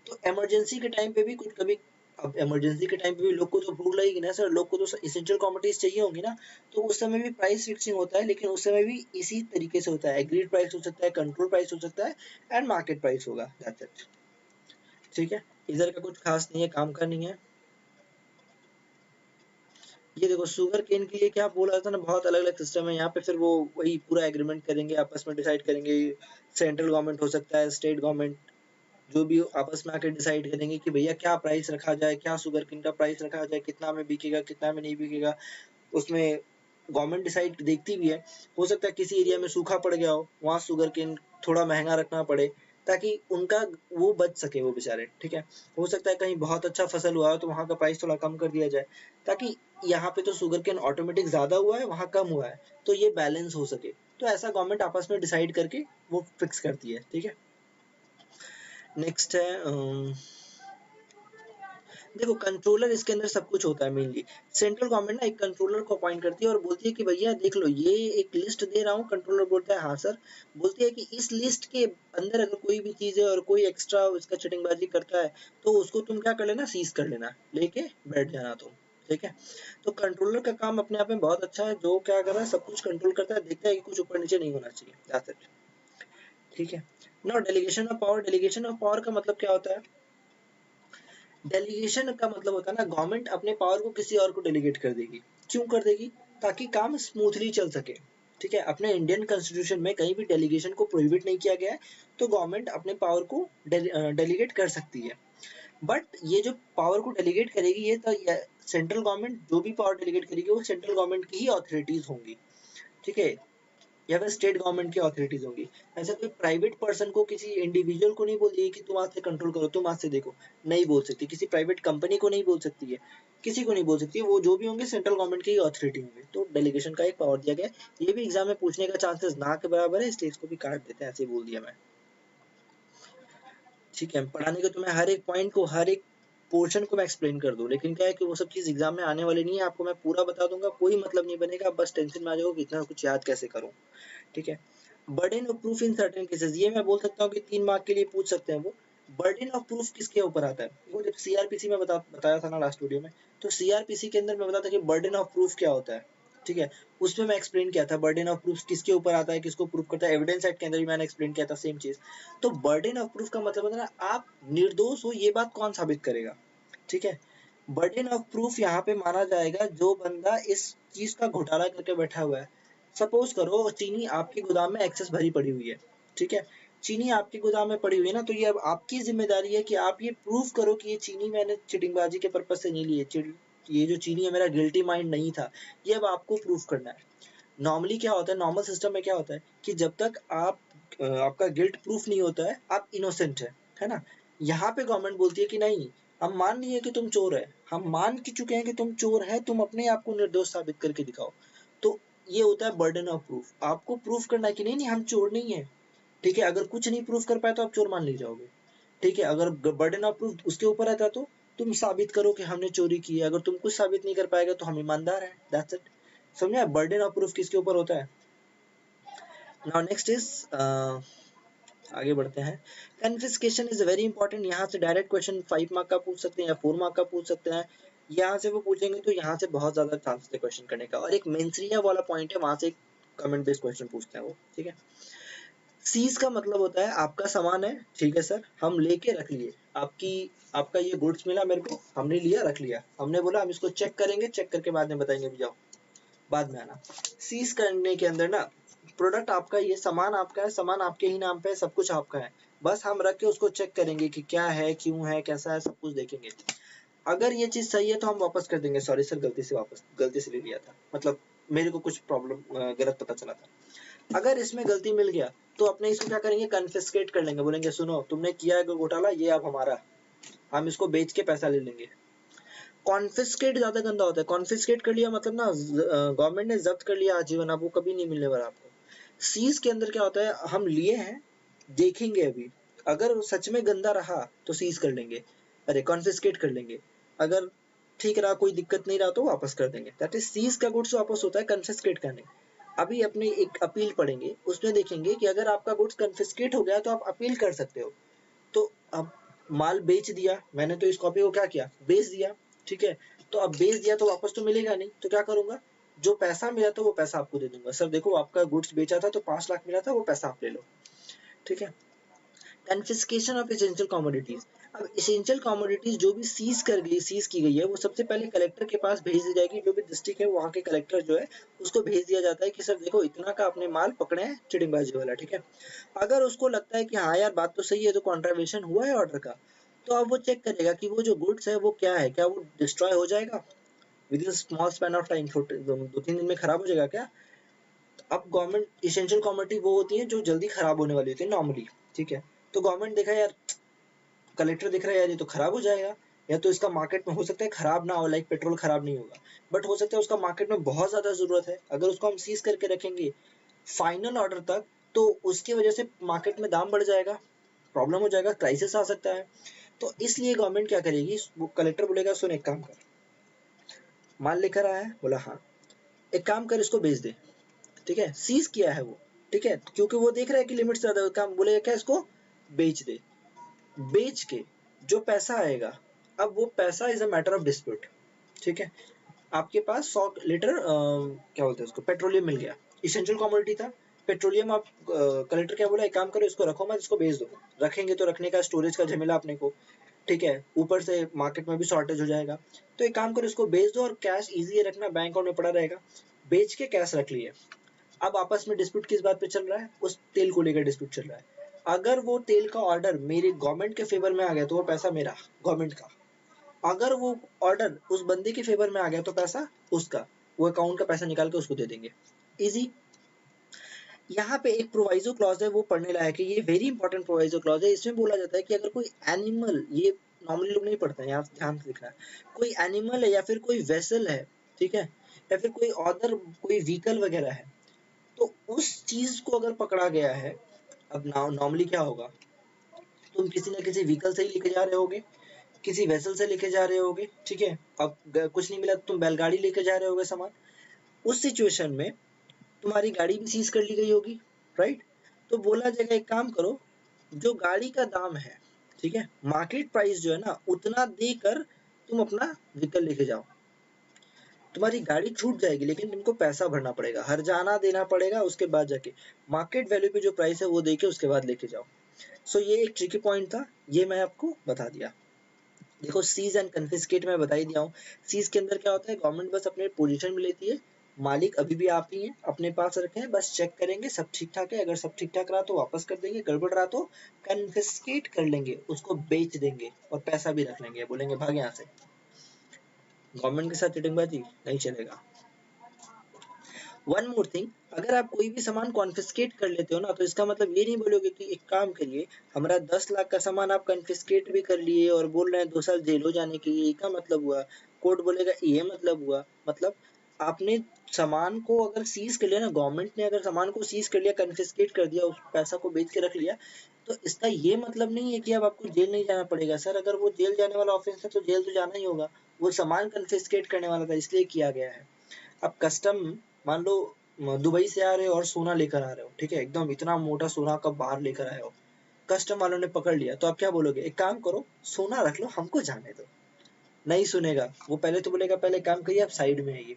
तो इमरजेंसी के टाइम पे भी कुछ कभी, अब इमरजेंसी के टाइम पे भी लोग को तो भूख लगेगी ना सर, लोग को तो इसेंशियल कमोडिटीज चाहिए होंगी ना, तो उस समय भी प्राइस फिक्सिंग होता है, लेकिन उस समय भी इसी तरीके से होता है, एग्रीड प्राइस हो सकता है, कंट्रोल प्राइस हो सकता है, एंड मार्केट प्राइस होगा, दैट्स इट। ठीक है, इधर का कुछ खास नहीं है, काम का नहीं है। ये देखो शुगर केन के लिए क्या बोला था ना, बहुत अलग अलग सिस्टम है यहाँ पे, फिर वो वही पूरा एग्रीमेंट करेंगे, आपस में डिसाइड करेंगे, सेंट्रल गवर्नमेंट हो सकता है, स्टेट गवर्नमेंट, जो भी आपस में आके डिसाइड करेंगे कि भैया क्या प्राइस रखा जाए, क्या शुगर केन का प्राइस रखा जाए, कितना में बिकेगा, कितना में नहीं बिकेगा। उसमें गवर्नमेंट डिसाइड देखती भी है, हो सकता है किसी एरिया में सूखा पड़ गया हो, वहाँ शुगर केन थोड़ा महंगा रखना पड़े, ताकि उनका वो बच सके वो बेचारे। ठीक है, हो सकता है कहीं बहुत अच्छा फसल हुआ हो तो वहाँ का प्राइस थोड़ा कम कर दिया जाए, ताकि यहाँ पे तो शुगर केन ऑटोमेटिक ज्यादा हुआ है, वहाँ कम हुआ है, तो ये बैलेंस हो सके। तो ऐसा गवर्नमेंट आपस में डिसाइड करके वो फिक्स करती है। ठीक है, नेक्स्ट है देखो कंट्रोलर, इसके अंदर सब कुछ होता है। मेनली सेंट्रल गवर्नमेंट ना एक कंट्रोलर को अपॉइंट करती है और बोलती है कि भैया देख लो ये एक लिस्ट दे रहा हूँ। कंट्रोलर बोलता है हाँ सर, बोलती है कि इस लिस्ट के अंदर अगर कोई भी चीज है और कोई एक्स्ट्रा इसका चिटिंगबाजी करता है तो उसको तुम क्या कर लेना, सीज कर लेना, लेके बैठ जाना तुम। ठीक है, तो कंट्रोलर का काम अपने आप में बहुत अच्छा है, जो क्या कर रहा है सब कुछ कंट्रोल करता है, देखता है कि कुछ ऊपर नीचे नहीं होना चाहिए, दैट्स इट। ठीक है, now delegation of power. Delegation of power का मतलब क्या होता है? डेलीगेशन का मतलब होता है ना, गवर्नमेंट अपने पावर को किसी और को डेलीगेट कर देगी। क्यों कर देगी? ताकि काम स्मूथली चल सके। ठीक है, अपने इंडियन कॉन्स्टिट्यूशन में कहीं भी डेलीगेशन को प्रोहिबिट नहीं किया गया है, तो गवर्नमेंट अपने पावर को डेलीगेट कर सकती है। बट ये जो पावर को डेलीगेट करेगी, ये तो सेंट्रल गवर्नमेंट जो भी पावर डेलीगेट करेगी वो सेंट्रल गवर्नमेंट की ही ऑथोरिटीज होंगी। ठीक है, या फिर स्टेट गवर्नमेंट की ऑथोरिटीज होंगी। ऐसा कोई प्राइवेट पर्सन को, किसी इंडिविजुअल को नहीं बोल देगी कि तुम आज से कंट्रोल करो, तुम आज से देखो, नहीं बोल सकती। किसी प्राइवेट कंपनी को नहीं बोल सकती है, किसी को नहीं बोल सकती है। वो जो भी होंगे सेंट्रल गवर्नमेंट की अथॉरिटी होंगे। तो डेलीगेशन का एक पावर दिया गया है। ये भी एग्जाम में पूछने का चांसेस ना के बराबर है, इसलिए इसको भी काट देते हैं, ऐसे ही बोल दिया मैं। ठीक है, पढ़ाने के तो मैं हर एक पॉइंट को, हर एक पोर्शन को मैं एक्सप्लेन कर दूं, लेकिन क्या है कि वो सब चीज एग्जाम में आने वाली नहीं है। आपको मैं पूरा बता दूंगा, कोई मतलब नहीं बनेगा, बस टेंशन में आ जाओगे कि इतना कुछ याद कैसे करूं। ठीक है, burden of proof in certain cases, ये मैं बोल सकता हूँ कि 3 मार्क के लिए पूछ सकते हैं वो। बर्डन ऑफ प्रूफ किसके ऊपर आता है? वो जब सीआरपीसी में बताया था ना लास्ट वीडियो में, तो सीआरपीसी के अंदर मैं बताया था कि बर्डन ऑफ प्रूफ क्या होता है। ठीक है, उसमें मैं एक्सप्लेन किया था बर्डन ऑफ प्रूफ किसके ऊपर आता है, किसको प्रूफ करता है। एविडेंस एक्ट के अंदर भी मैंने एक्सप्लेन किया था सेम चीज। तो बर्डन ऑफ प्रूफ का मतलब होता है ना, आप निर्दोष हो ये बात कौन साबित करेगा। ठीक है, बर्डन ऑफ प्रूफ यहाँ पे माना जाएगा जो बंदा इस चीज का घोटाला करके बैठा हुआ है। सपोज करो चीनी आपके गोदाम में एक्सेस भरी पड़ी हुई है। ठीक है, चीनी आपके गोदाम में पड़ी हुई है ना, तो ये अब आपकी जिम्मेदारी है कि आप ये प्रूव करो कि ये चीनी मैंने चिटिंगबाजी के पर्पज से नहीं ली है। ये जो चीनी है मेरा गिल्टी माइंड नहीं था, ये अब आपको प्रूव करना है। नॉर्मली क्या होता है, नॉर्मल सिस्टम में क्या होता है कि जब तक आपका गिल्ट प्रूफ नहीं होता है, आप इनोसेंट है ना। यहाँ पे गवर्नमेंट बोलती है कि नहीं, हम मान लिए कि तुम चोर है, हम मान के चुके हैं कि तुम चोर है, तुम अपने आप को निर्दोष साबित करके दिखाओ। तो ये होता है बर्डन ऑफ प्रूफ। आपको प्रूफ करना है कि नहीं नहीं हम चोर नहीं है। ठीक है, अगर कुछ नहीं प्रूफ कर पाए तो आप चोर मान ले जाओगे। ठीक है, अगर बर्डन ऑफ प्रूफ उसके ऊपर रहता तो तुम साबित करो कि हमने चोरी की है। अगर तुम कुछ साबित नहीं कर पाएगा तो हम ईमानदार हैं, दैट्स इट। समझा, बर्डन ऑफ प्रूफ किसके ऊपर होता है। नाउ नेक्स्ट इज आगे बढ़ते हैं। Confiscation is very important. यहाँ से डायरेक्ट क्वेश्चन 5 मार्क का पूछ सकते हैं या 4 मार्क का पूछ सकते हैं। यहाँ से वो पूछेंगे तो यहाँ से बहुत ज्यादा चांसेस है क्वेश्चन करने का। और एक मेंसरिया वाला पॉइंट है, वहां से कमेंट बेस्ड क्वेश्चन पूछते हैं वो। ठीक है, सीज का मतलब होता है आपका सामान है, ठीक है सर, हम लेके रख लिए, आपका ये गुड्स मिला मेरे को, हमने लिया रख लिया, हमने बोला हम इसको चेक करेंगे, चेक करके बाद में बताएंगे, भी जाओ बाद में आना। सीज करने के अंदर ना, प्रोडक्ट आपका, ये सामान आपका है, सामान आपके ही नाम पे है, सब कुछ आपका है, बस हम रख के उसको चेक करेंगे कि क्या है, क्यों है, कैसा है, सब कुछ देखेंगे। अगर ये चीज सही है तो हम वापस कर देंगे, सॉरी सर गलती से ले लिया था, मतलब मेरे को कुछ प्रॉब्लम गलत पता चला था। अगर इसमें गलती मिल गया तो अपने इसको क्या करेंगे, कन्फिस्केट कर लेंगे, बोलेंगे सुनो तुमने किया है घोटाला, ये अब हमारा, हम इसको बेच के पैसा ले लेंगे। कॉन्फिस्केट ज्यादा गंदा होता है। कॉन्फिस्केट कर लिया मतलब ना, गवर्नमेंट ने जब्त कर लिया आजीवन, अब वो कभी नहीं मिलने वाला आपको। सीज के अंदर क्या होता है, हम लिए हैं, देखेंगे अभी, अगर वो सच में गंदा रहा तो सीज कर लेंगे, अरे कॉन्फिस्केट कर लेंगे, अगर ठीक रहा, कोई दिक्कत नहीं रहा तो वापस कर देंगे। दैट इज सीज का गुड्स वापस होता है, कन्फिस्केट का नहीं। अभी अपने एक अपील पढ़ेंगे, उसमें देखेंगे कि अगर आपका गुड्स कन्फिस्केट हो गया तो आप अपील कर सकते हो। तो अब माल बेच दिया मैंने, तो इस कॉपी को क्या किया, बेच दिया, ठीक है। तो अब बेच दिया तो वापस तो मिलेगा नहीं, तो क्या करूंगा, जो पैसा मिला था वो पैसा आपको दे दूंगा, सर देखो आपका गुड्स बेचा था तो 5 लाख मिला था, वो पैसा आप ले लो, ठीक है। Confiscation of essential commodities. अब एसेंशियल कमोडिटीज जो भी सीज की गई है वो सबसे पहले कलेक्टर के पास भेज दी जाएगी, जो भी डिस्ट्रिक्ट है वहाँ के कलेक्टर जो है उसको भेज दिया जाता है कि सर देखो इतना का आपने माल पकड़े हैं चिटिंगबाजी वाला, ठीक है। अगर उसको लगता है कि हाँ यार बात तो सही है, तो कॉन्ट्रावेशन हुआ है ऑर्डर का, तो अब वो चेक करेगा कि वो जो गुड्स है वो क्या है, क्या वो डिस्ट्रॉय हो जाएगा with in small span of time, 2-3 दिन में खराब हो जाएगा क्या। अब गवर्नमेंट एसेंशियल कमोडिटी वो होती है जो जल्दी खराब होने वाली होती है नॉर्मली, ठीक है। तो गवर्नमेंट देखा यार, कलेक्टर दिख रहा है यार ये तो खराब हो जाएगा, या तो इसका मार्केट में हो सकता है खराब ना हो, लाइक पेट्रोल खराब नहीं होगा, बट हो सकता है उसका मार्केट में बहुत ज्यादा जरूरत है, अगर उसको हम सीज करके रखेंगे फाइनल ऑर्डर तक, तो उसकी वजह से मार्केट में दाम बढ़ जाएगा, प्रॉब्लम हो जाएगा, क्राइसिस आ सकता है। तो इसलिए गवर्नमेंट क्या करेगी, वो कलेक्टर बोलेगा सुन एक काम कर, माल लेकर आया है, बोला हाँ, एक काम कर इसको बेच दे, ठीक है, सीज किया है वो, ठीक है, क्योंकि वो देख रहा है कि लिमिट से ज्यादा, काम बोलेगा क्या, इसको बेच दे, बेच के जो पैसा आएगा, अब वो पैसा is a matter of dispute, ठीक है। आपके पास 100 लीटर क्या बोलते हैं उसको, पेट्रोलियम मिल गया, इसेंशियल कमोडिटी था पेट्रोलियम, आप कलेक्टर क्या बोला, एक काम करो इसको रखो मत, इसको बेच दो, रखेंगे तो रखने का स्टोरेज का झमेला अपने को, ठीक है, ऊपर से मार्केट में भी शॉर्टेज हो जाएगा, तो एक काम करो इसको बेच दो और कैश इजी रखना, बैंक अकाउंट में पड़ा रहेगा, बेच के कैश रख लिए। अब आपस में डिस्प्यूट किस बात पे चल रहा है, उस तेल को लेकर डिस्प्यूट चल रहा है, अगर वो तेल का ऑर्डर मेरे गवर्नमेंट के फेवर में आ गया तो वो पैसा मेरा, गवर्नमेंट का, अगर वो ऑर्डर उस बंदे के फेवर में आ गया तो पैसा उसका, वो अकाउंट का पैसा निकाल के उसको दे देंगे, इजी। यहाँ पे एक प्रोवाइजो क्लॉज है, वो पढ़ने लायक है, ये वेरी इंपॉर्टेंट प्रोवाइजो क्लॉज है, इसमें बोला जाता है कि अगर कोई एनिमल, ये नॉर्मली लोग नहीं पढ़ते हैं, यहाँ ध्यान से लिखना है, कोई एनिमल है या फिर कोई वेसल है, ठीक है, या फिर कोई अदर कोई व्हीकल वगैरह है, तो उस चीज को अगर पकड़ा गया है, अब नॉर्मली क्या होगा, तुम किसी ना किसी व्हीकल से ही लेके जा रहे होगे, किसी वेसल से लेके जा रहे होगे, ठीक है, अब कुछ नहीं मिला तो तुम बैलगाड़ी लेके जा रहे होगे सामान, उस सिचुएशन में तुम्हारी गाड़ी भी सीज कर ली गई होगी, राइट। तो बोला जाएगा एक काम करो, जो गाड़ी का दाम है, ठीक है, मार्केट प्राइस जो है ना उतना देकर तुम अपना व्हीकल लेके जाओ, तुम्हारी गाड़ी छूट जाएगी लेकिन तुमको पैसा भरना पड़ेगा, हर्जाना देना पड़ेगा, उसके बाद जाके मार्केट वैल्यू पे जो प्राइस है वो देके उसके बाद लेके जाओ। सो ये एक ट्रिकी पॉइंट था, ये मैं आपको बता दिया। देखो सीज एंड कन्फिस्केट मैं बता ही दिया हूँ, सीज के अंदर क्या होता है, गवर्नमेंट बस अपने पोजीशन में लेती है, मालिक अभी भी आप ही हैं, अपने पास रखे हैं, बस चेक करेंगे सब ठीक ठाक है, अगर सब ठीक ठाक रहा तो वापस कर देंगे, गड़बड़ रहा तो कन्फिस्केट कर लेंगे, उसको बेच देंगे और पैसा भी रख लेंगे, बोलेंगे भाग यहाँ से, गवर्नमेंट के साथ चिटिंगबाजी नहीं चलेगा। वन मोर थिंग, अगर आप कोई भी सामान कॉन्फिस्केट कर लेते हो ना, तो इसका मतलब ये नहीं बोलोगे कि एक काम करिए, हमारा 10 लाख का सामान आप कॉन्फिस्केट भी कर लिए और बोल रहे हैं 2 साल जेल हो जाने के, ये क्या मतलब हुआ, कोर्ट बोलेगा ये मतलब हुआ, मतलब आपने सामान को अगर सीज कर लिया ना, गवर्नमेंट ने अगर सामान को सीज कर लिया, कन्फिस्केट कर दिया, उस पैसा को बेच के रख लिया, तो इसका ये मतलब नहीं है कि अब आपको जेल नहीं जाना पड़ेगा, सर अगर वो जेल जाने वाला ऑफेंस है तो जेल तो जाना ही होगा, वो सामान कन्फिस्केट करने वाला था इसलिए किया गया है। अब कस्टम, मान लो दुबई से आ रहे हो और सोना लेकर आ रहे हो, ठीक है, एकदम इतना मोटा सोना कब बाहर लेकर आए हो, कस्टम वालों ने पकड़ लिया, तो आप क्या बोलोगे, एक काम करो सोना रख लो हमको जाने दो, नहीं सुनेगा वो, पहले तो बोलेगा पहले काम करिए आप साइड में आइए,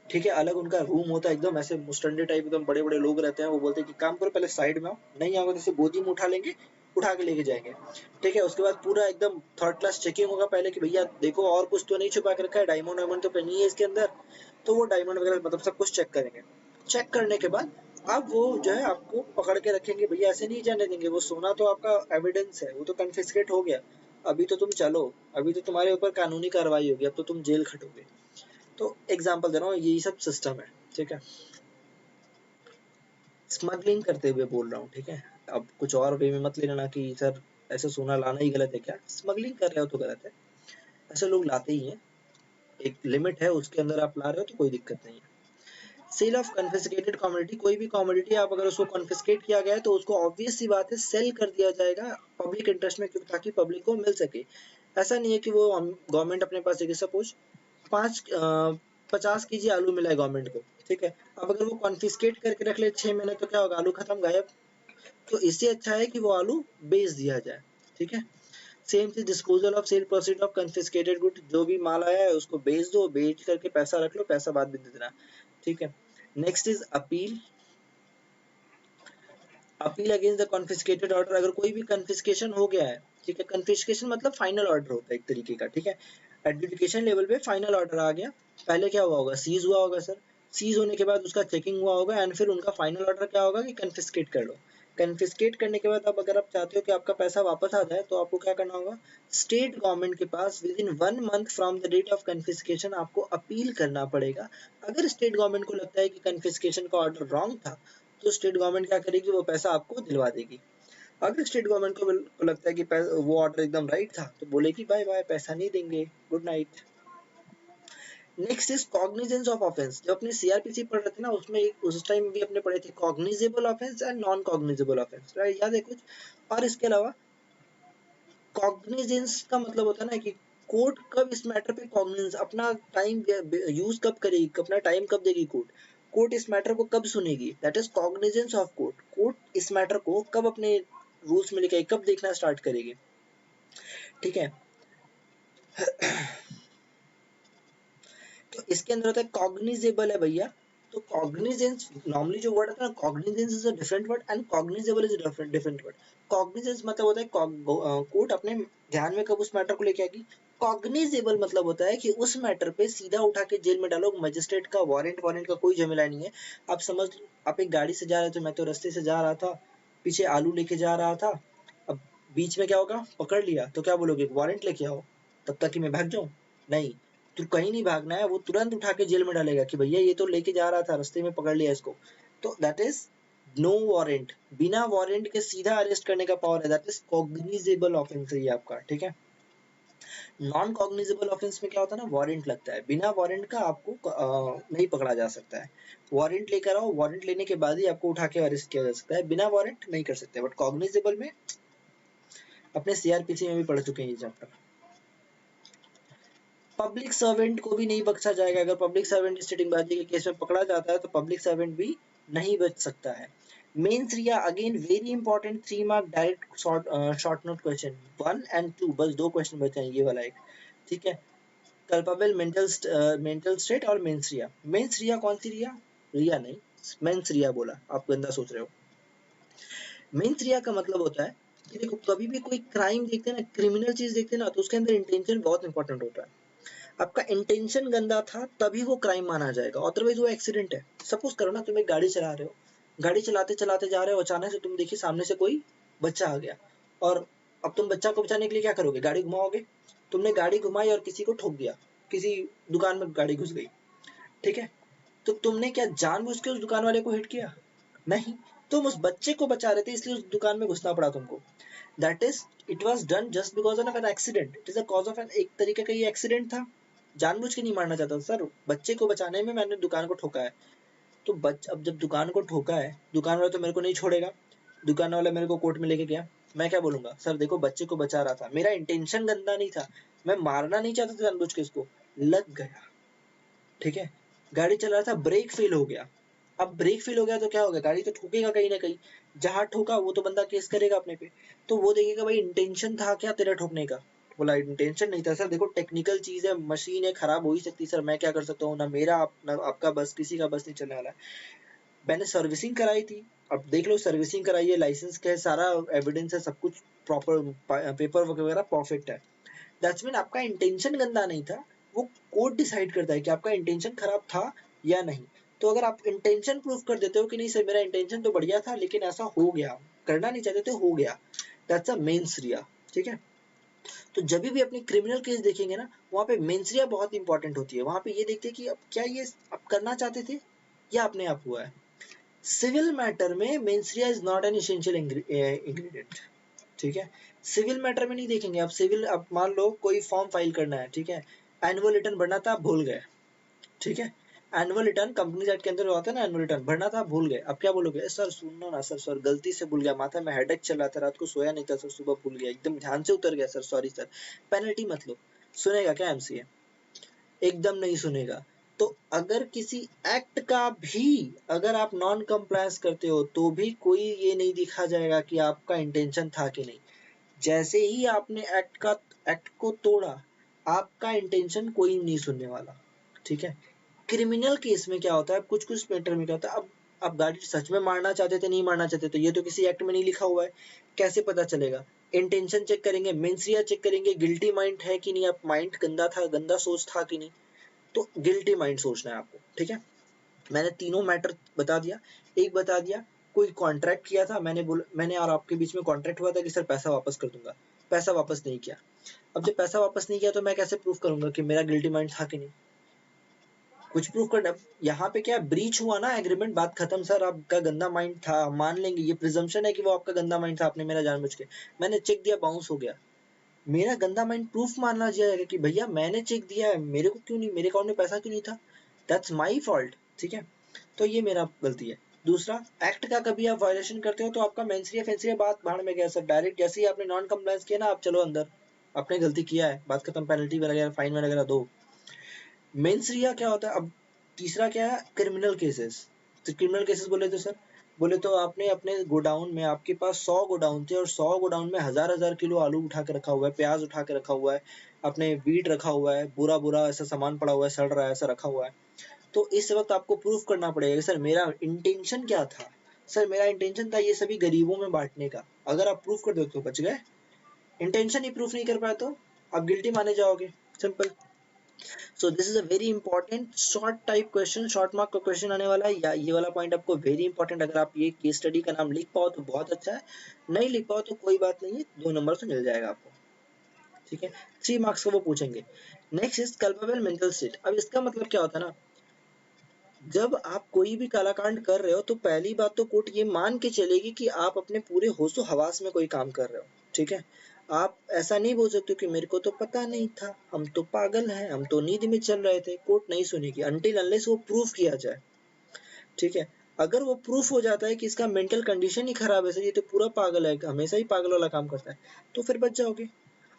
ठीक है, अलग उनका रूम होता है, एकदम ऐसे मुस्टंडे टाइप एकदम बड़े बड़े लोग रहते हैं, वो बोलते हैं कि काम करो पहले साइड में आओ, नहीं आओगे तो इसे गोदी में उठा लेंगे, उठा के लेके जाएंगे, ठीक है, उसके बाद पूरा एकदम थर्ड क्लास चेकिंग होगा पहले कि भैया देखो और कुछ तो नहीं छुपा के रखा है, डायमंड वायमंड तो नहीं है इसके अंदर, तो वो डायमंड वगैरह मतलब सब कुछ चेक करेंगे, चेक करने के बाद अब वो जो है आपको पकड़ के रखेंगे, भैया ऐसे नहीं जाने देंगे, वो सोना तो आपका एविडेंस है, वो तो कन्फिस्केट हो गया, अभी तो तुम चलो, अभी तो तुम्हारे ऊपर कानूनी कार्रवाई होगी, अब तो तुम जेल खटोगे। तो एग्जांपल दे रहा हूँ, यही सब सिस्टम है, ठीक है, स्मगलिंग करते हुए बोल रहा हूँ, ठीक है, अब कुछ और वे में मत ले लेना कि सर ऐसे सोना लाना ही गलत है क्या, स्मगलिंग कर रहे हो तो गलत है, ऐसे लोग लाते ही हैं, एक लिमिट है उसके अंदर आप ला रहे हो तो कोई दिक्कत नहीं है। सेल ऑफ कॉन्फिस्केटेड कमोडिटी, कोई भी कमोडिटी आप अगर उसको कॉन्फिस्केट किया गया है तो उसको ऑब्वियस सी बात है सेल कर दिया जाएगा पब्लिक इंटरेस्ट में, क्योंकि ताकि पब्लिक को मिल सके, ऐसा नहीं है कि वो गवर्नमेंट अपने पास है, सपोज 50 केजी आलू मिला है गवर्नमेंट को, ठीक है, अब अगर वो कॉन्फिस्केट करके रख ले 6 महीने तो क्या होगा, आलू खत्म गायब, तो इससे अच्छा है कि वो आलू बेच दिया जाए, ठीक है। सेम चीज disposal of cell proceed of confiscated good, जो भी माल आया है उसको बेच दो, बेच करके पैसा रख लो, पैसा बाद में दे देना, ठीक है। Next is appeal, appeal against the confiscated order, अगर कोई भी कन्फिस्केशन हो गया है, ठीक है, कन्फिस्केशन मतलब फाइनल ऑर्डर होता है एक तरीके का, ठीक है, एडजुडिकेशन लेवल पे फाइनल ऑर्डर आ गया, पहले क्या हुआ होगा, सीज हुआ होगा सर, सीज होने के बाद उसका चेकिंग हुआ होगा एंड फिर उनका फाइनल ऑर्डर क्या होगा कि कन्फिस्केट कर लो। कन्फिस्केट करने के बाद अब अगर आप चाहते हो कि आपका पैसा वापस आ जाए तो आपको क्या करना होगा, स्टेट गवर्नमेंट के पास within 1 month from the date of confiscation आपको अपील करना पड़ेगा। अगर स्टेट गवर्नमेंट को लगता है कि कन्फिस्केशन का ऑर्डर रॉन्ग था तो स्टेट गवर्नमेंट क्या करेगी, वो पैसा आपको दिलवा देगी। अगर स्टेट गवर्नमेंट को लगता है कि वो ऑर्डर एकदम राइट था तो बोलेगी बाय बाय, पैसा नहीं देंगे, good night. Next is cognizance of offence, जब अपने सीआरपीसी पढ़ रहे थे ना उसमें उस टाइम भी अपने पढ़े थे cognizable offence and non cognizable offence, right, याद है कुछ। और इसके अलावा कॉग्निजेंस का मतलब होता है ना कि कोर्ट कब इस मैटर पे कॉग्निजेंस अपना टाइम यूज कब करेगी, अपना टाइम कब देगी कोर्ट, कोर्ट इस मैटर को कब सुनेगी, that is cognizance of court, court इस मैटर को कब अपने रूल्स में लेके कब देखना स्टार्ट करेगी, ठीक है। तो इसके अंदर होता है कॉग्निजेबल है भैया, तो कॉग्निजेंस नॉर्मली जो वर्ड आता है ना, cognizance is a different word and cognizable is a different word. Cognizance मतलब होता है कोर्ट अपने ध्यान में कब उस मैटर को लेके आएगी, कॉग्निजेबल मतलब होता है कि उस मैटर पे सीधा उठा के जेल में डालो, मजिस्ट्रेट का वारंट का कोई झमेला नहीं है। आप समझ, आप एक गाड़ी से जा रहे थे, मैं तो रास्ते से जा रहा था, पीछे आलू लेके जा रहा था, अब बीच में क्या होगा, पकड़ लिया तो क्या बोलोगे, वारंट लेके आओ, तब तक कि मैं भाग जाऊं, नहीं, तो कहीं नहीं भागना है, वो तुरंत उठा के जेल में डालेगा कि भैया ये तो लेके जा रहा था, रास्ते में पकड़ लिया इसको, तो दैट इज नो वारंट, बिना वारंट के सीधा अरेस्ट करने का पावर है, दैट इज कॉग्निजेबल ऑफेंस है ये आपका, ठीक है। नॉन कॉग्निजेबल ऑफेंस में क्या होता है ना, वारंट लगता है, बिना वारंट का आपको नहीं पकड़ा जा सकता है, वारंट लेकर आओ, वारंट लेने के बाद ही आपको उठा के अरेस्ट किया जा सकता है, बिना वारंट नहीं कर सकते, बट कॉग्निजेबल में अपने सीआरपीसी में भी पढ़ चुके हैं ये चैप्टर। पब्लिक सर्वेंट को भी नहीं बख्शा जाएगा, अगर पब्लिक सर्वेंट स्टेटिंगबाजी के केस में पकड़ा जाता है तो पब्लिक सर्वेंट भी नहीं बच सकता है। Mains Riya again very important 3 mark direct short note question 1 and 2, बस 2 क्वेश्चन बचे हैं, ये वाला एक, ठीक है। कल्पेबल मेंटल स्टेट और मेंस रिया, मेंस रिया कौन सी रिया, रिया नहीं, मेंस रिया बोला, आप गंदा सोच रहे हो। मेंस रिया का मतलब होता है कि देखो कभी भी कोई क्राइम देखते हैं ना, क्रिमिनल चीज देखते हैं ना, तो उसके अंदर इंटेंशन बहुत इंपॉर्टेंट होता है। आपका इंटेंशन गंदा था तभी वो क्राइम माना जाएगा, अदरवाइज वो एक्सीडेंट है। सपोज करो ना तुम एक गाड़ी चला रहे हो, गाड़ी चलाते चलाते जा रहे हो, अचानक से तुम देखिए सामने से कोई बच्चा आ गया, और अब तुम बच्चा को बचाने के लिए क्या करोगे, गाड़ी घुमाओगे, तुमने गाड़ी घुमाई और किसी को ठोक दिया, किसी दुकान में गाड़ी घुस गई, ठीक है, तो तुमने क्या जानबूझ के उस दुकान वाले को हिट किया, नहीं, तुम उस बच्चे को बचा रहे थे इसलिए उस दुकान में घुसना पड़ा तुमको, that is it was done just because of an accident, it is a cause of an, एक तरीके का ये एक्सीडेंट था, जानबूझ के नहीं मारना चाहता सर, बच्चे को बचाने में मैंने दुकान को ठोका है, तो अब जब दुकान को ठोका है, दुकान वाला तो मेरे को नहीं छोड़ेगा, दुकान वाला मेरे को कोर्ट में लेके गया, मैं क्या बोलूंगा, सर देखो बच्चे को बचा रहा था, मेरा इंटेंशन गंदा नहीं था, मैं मारना नहीं चाहता था जानबूझ के इसको, लग गया, ठीक है। गाड़ी चला रहा था, ब्रेक फेल हो गया, अब ब्रेक फेल हो गया तो क्या हो गया, गाड़ी तो ठोकेगा कहीं ना कहीं, जहां ठोका वो तो बंदा केस करेगा अपने पे, तो वो देखेगा भाई इंटेंशन था क्या तेरा ठोकने का, बोला इंटेंशन नहीं था सर, देखो टेक्निकल चीज है, मशीन है, खराब हो ही सकती सर, मैं क्या कर सकता हूँ, ना मेरा ना आपका बस, किसी का बस नहीं चलने वाला है, मैंने सर्विसिंग कराई थी, अब देख लो सर्विसिंग कराई है, लाइसेंस का है, सारा एविडेंस है, सब कुछ प्रॉपर, पेपर वगैरह परफेक्ट है, दैट्स मीन आपका इंटेंशन गंदा नहीं था, वो कोर्ट डिसाइड करता है कि आपका इंटेंशन खराब था या नहीं, तो अगर आप इंटेंशन प्रूव कर देते हो कि नहीं सर मेरा इंटेंशन तो बढ़िया था लेकिन ऐसा हो गया, करना नहीं चाहते थे हो गया, दैट्स अ मेंस रिया, ठीक है। तो जब भी अपनी क्रिमिनल केस देखेंगे ना, वहां पे मेंस रिया बहुत इंपॉर्टेंट होती है, वहां पे ये देखते हैं कि अब क्या ये आप करना चाहते थे या अपने आप हुआ है। सिविल मैटर में mains Riya is not an essential ingredient, ठीक है, सिविल मैटर में नहीं देखेंगे, आप सिविल, आप मान लो कोई फॉर्म फाइल करना है, ठीक है, एनुअल रिटर्न भरना था आप भूल गए, ठीक है, एनुअल रिटर्न कंपनी एक्ट के अंदर होता है ना, एनुअल रिटर्न भरना था आप भूल गए, अब क्या बोलोगे, सर सुनो ना सर, सर गलती से भूल गया, माथा में हेडेक चल रहा था, रात को सोया नहीं था सर, सुबह भूल गया, एकदम ध्यान से उतर गया सर, सॉरी सर, पेनल्टी मत लो, सुनेगा क्या एमसीए, एकदम नहीं सुनेगा। तो अगर किसी एक्ट का भी अगर आप नॉन कंप्लायंस करते हो तो भी कोई ये नहीं दिखा जाएगा कि आपका इंटेंशन था कि नहीं, जैसे ही आपने एक्ट को तोड़ा, आपका इंटेंशन कोई नहीं सुनने वाला, ठीक है। क्रिमिनल केस में क्या होता है, कुछ कुछ मैटर में क्या होता है, अब आप गाड़ी सच में मारना चाहते थे, नहीं मारना चाहते, तो ये तो किसी एक्ट में नहीं लिखा हुआ है, कैसे पता चलेगा? इंटेंशन चेक करेंगे, मेंसरिया चेक करेंगे, गिल्टी माइंड है कि नहीं, आप माइंड गंदा था, गंदा सोच था कि नहीं, तो गिल्टी माइंड सोचना है आपको, ठीक है। मैंने तीनों मैटर बता दिया। एक बता दिया, कोई कॉन्ट्रैक्ट किया था, मैंने और आपके बीच में कॉन्ट्रैक्ट हुआ था कि सर पैसा वापस कर दूंगा, पैसा वापस नहीं किया। अब जब पैसा वापस नहीं किया तो मैं कैसे प्रूफ करूंगा कि मेरा गिल्टी माइंड था कि नहीं? कुछ प्रूफ करना। यहाँ पे क्या ब्रीच हुआ ना एग्रीमेंट, बात खत्म सर, आपका गंदा माइंड था, मान लेंगे, ये प्रिजम्पशन है कि वो आपका गंदा माइंड था, आपने मेरा जानबूझ के, मैंने चेक दिया, बाउंस हो गया, मेरा गंदा माइंड प्रूफ मानना जाएगा कि भैया मैंने चेक दिया है, मेरे को क्यों नहीं, मेरे अकाउंट में पैसा क्यों नहीं था, दैट्स माई फॉल्ट, ठीक है। तो ये मेरा गलती है। दूसरा, एक्ट का कभी आप वायलेशन करते हो तो आपका मेंसरिया फेंसरिया बात भाड़ में गया सर, डायरेक्ट जैसे ही आपने नॉन कंप्लायंस किया ना, आप चलो अंदर, आपने गलती किया है, बात खत्म, पेनल्टी वगैरह फाइन वगैरह दो। मेंसरिया क्या होता है? अब तीसरा क्या है, क्रिमिनल केसेस। तो क्रिमिनल केसेस बोले तो सर, बोले तो आपने अपने गोडाउन में, आपके पास 100 गोडाउन थे और 100 गोडाउन में हजार किलो आलू उठा के रखा हुआ है, प्याज उठा के रखा हुआ है, अपने वीट रखा हुआ है, बुरा बुरा ऐसा सामान पड़ा हुआ है, सड़ रहा है, ऐसा रखा हुआ है। तो इस वक्त आपको प्रूफ करना पड़ेगा सर मेरा इंटेंशन क्या था, सर मेरा इंटेंशन था ये सभी गरीबों में बांटने का। अगर आप प्रूफ कर दो तो बच गए, इंटेंशन ही प्रूफ नहीं कर पाए तो आप गिल्टी माने जाओगे, simple. So this is a very important short type question, short mark का क्वेश्चन आने वाला है, या ये वाला पॉइंट आपको वेरी इंपॉर्टेंट, अगर आप ये केस स्टडी का नाम लिख पाओ तो बहुत अच्छा है, नहीं लिख पाओ तो कोई बात नहीं है, 2 नंबर से मिल जाएगा आपको, ठीक है। 3 मार्क्स का वो पूछेंगे। Next is culpable mental state. अब इसका मतलब क्या होता है ना, जब आप कोई भी कालाकांड कर रहे हो तो पहली बात तो कोर्ट ये मान के चलेगी कि आप अपने पूरे होशो हवास में कोई काम कर रहे हो, ठीक है। आप ऐसा नहीं बोल सकते कि मेरे को तो पता नहीं था, हम तो पागल हैं, हम तो नींद में चल रहे थे, कोर्ट नहीं सुनेगी अनटिल अनलेस वो प्रूफ किया जाए, ठीक है। अगर वो प्रूफ हो जाता है कि इसका मेंटल कंडीशन ही खराब है सर, ये तो पूरा पागल है, हमेशा ही पागल वाला काम करता है, तो फिर बच जाओगे।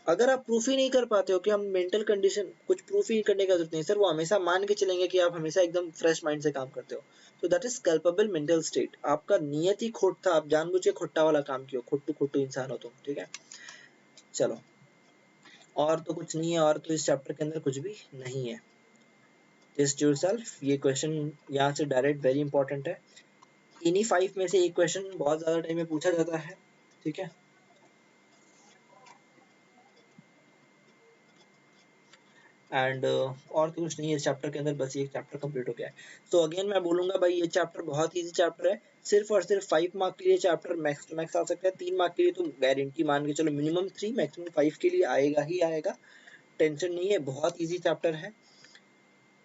अगर आप प्रूफ ही नहीं कर पाते हो कि हम मेंटल कंडीशन, कुछ प्रूफ ही करने का जरूरत नहीं सर, वो हमेशा मान के चलेंगे कि आप हमेशा एकदम फ्रेश माइंड से काम करते हो, तो that is culpable mental state. आपका नियत ही खोट था, आप जानबूझ के खोट्टा वाला काम किया, खोटू खोटू इंसान हो तुम, ठीक है। चलो, और तो कुछ नहीं है, और तो इस चैप्टर के अंदर कुछ भी नहीं है। टेस्ट योरसेल्फ, ये क्वेश्चन यहाँ से डायरेक्ट वेरी इंपॉर्टेंट है, इन्हीं 5 में से एक क्वेश्चन बहुत ज्यादा टाइम में पूछा जाता है, ठीक है। एंड और तो कुछ नहीं है इस चैप्टर के अंदर, बस ये चैप्टर कंप्लीट हो गया है। तो अगेन मैं बोलूंगा भाई, ये चैप्टर बहुत इजी चैप्टर है, सिर्फ और सिर्फ 5 मार्क के लिए चैप्टर मैक्स टू मैक्स आ सकता है, 3 मार्क के लिए तो गारंटी मान के चलो मिनिमम 3 मैक्सिमम 5 के लिए आएगा ही आएगा, टेंशन नहीं है, बहुत इजी चैप्टर है।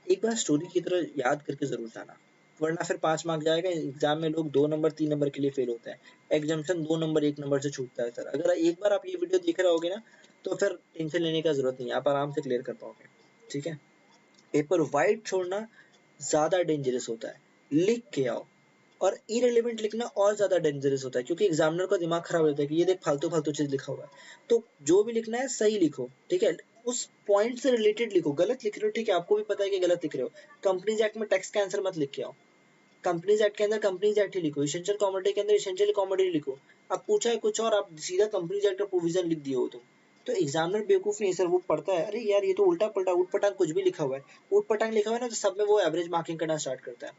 एक बार स्टोरी की तरह याद करके जरूर जाना, वरना फिर 5 मार्क जाएगा एग्जाम में, लोग 2 नंबर 3 नंबर के लिए फेल होते हैं, एग्जामेशन 2 नंबर 1 नंबर से छूटता है सर। अगर एक बार आप ये वीडियो देख रहे होगे ना, तो फिर टेंशन लेने का जरूरत नहीं है, आप आराम से क्लियर कर पाओगे, ठीक है। पेपर वाइट छोड़ना ज्यादा डेंजरस होता है, लिख के आओ। और इरेलीवेंट लिखना और ज्यादा डेंजरस होता है, क्योंकि एग्जामिनर का दिमाग खराब होता है कि ये देख फालतू फालतू चीज लिखा हुआ है। तो जो भी लिखना है सही लिखो, ठीक है, उस पॉइंट से रिलेटेड लिखो, गलत लिख रहे हो ठीक है, आपको भी पता है कि गलत लिख रहे हो, कंपनीज एक्ट में टैक्स का आंसर मत लिख के आओ, कंपनीज एक्ट के अंदर कंपनीज एक्ट ही लिखो, एसेंशियल कमोडिटी के अंदर एसेंशियल कमोडिटी लिखो। अब पूछा है कुछ और, आप सीधा कंपनीज एक्ट का प्रोविजन लिख दिए हो तुम, तो एग्जामिनर बेवकूफ नहीं सर, वो पढ़ता है, अरे यार ये तो उल्टा पलटा उठ पटांग कुछ भी लिखा हुआ है, उठ पटांग लिखा हुआ है ना, तो सब में वो एवरेज मार्किंग करना स्टार्ट करता है,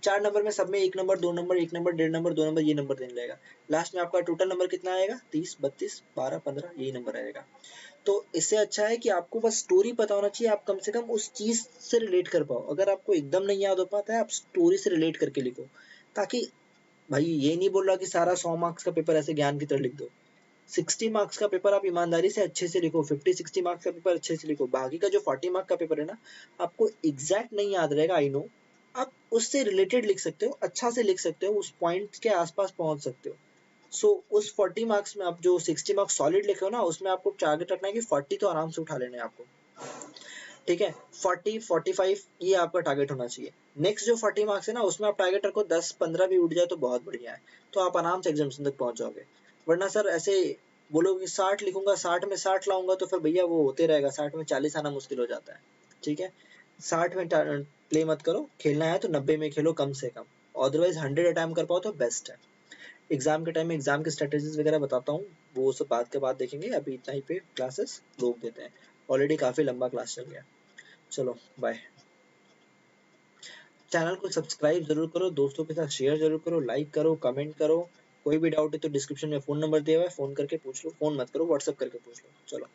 4 नंबर में सब में 1 number 2 number 1 number 1.5 number 2 number ये नंबर देने लगेगा, लास्ट में आपका टोटल नंबर कितना आएगा, 30 32 12 15 यही नंबर आएगा। तो इससे अच्छा है कि आपको बस स्टोरी पता होना चाहिए, आप कम से कम उस चीज से रिलेट कर पाओ, अगर आपको एकदम नहीं याद हो पाता है आप स्टोरी से रिलेट करके लिखो, ताकि भाई ये नहीं बोल रहा कि सारा 100 मार्क्स का पेपर ऐसे ज्ञान की तरह लिख दो, 60 मार्क्स का पेपर आप ईमानदारी से अच्छे से लिखो, 50-60 मार्क्स का पेपर अच्छे से लिखो, बाकी का जो 40 मार्क्स का पेपर है ना, आपको एग्जैक्ट नहीं याद रहेगा, आई नो, आप उससे रिलेटेड लिख सकते हो, अच्छा से लिख सकते हो, उस पॉइंट के आसपास पहुंच सकते हो। सो उस 40 मार्क्स में आप जो 60 मार्क्स सॉलिड लिखे हो ना, उसमें आपको टारगेट रखना है कि 40 तो आराम से उठा लेना है आपको, ठीक है, 40-45 ये आपका टारगेट होना चाहिए। नेक्स्ट जो 40 मार्क्स है ना, उसमें आप टारगेट रखो 10-15 भी उठ जाए तो बहुत बढ़िया है, तो आप आराम से एग्जामिनेशन तक पहुंच जाओगे। वरना सर ऐसे बोलोगे 60 लिखूंगा 60 में 60 लाऊंगा, तो फिर भैया वो होते रहेगा, 60 में 40 आना मुश्किल हो जाता है, ठीक है। 60 में प्ले मत करो, खेलना है तो 90 में खेलो कम से कम, अदरवाइज 100 अटैम्प्ट कर पाओ तो बेस्ट है। एग्जाम के टाइम में एग्जाम के स्ट्रेटेजीज वगैरह बताता हूँ, वो सब बात के बाद देखेंगे। अभी इतना ही पे क्लासेस रोक देते हैं, ऑलरेडी काफी लंबा क्लास चल गया। चलो बाय। चैनल को सब्सक्राइब जरूर करो, दोस्तों के साथ शेयर जरूर करो, लाइक करो, कमेंट करो। कोई भी डाउट है तो डिस्क्रिप्शन में फोन नंबर दिया हुआ है, फोन करके पूछ लो। फोन मत करो, व्हाट्सएप करके पूछ लो। चलो।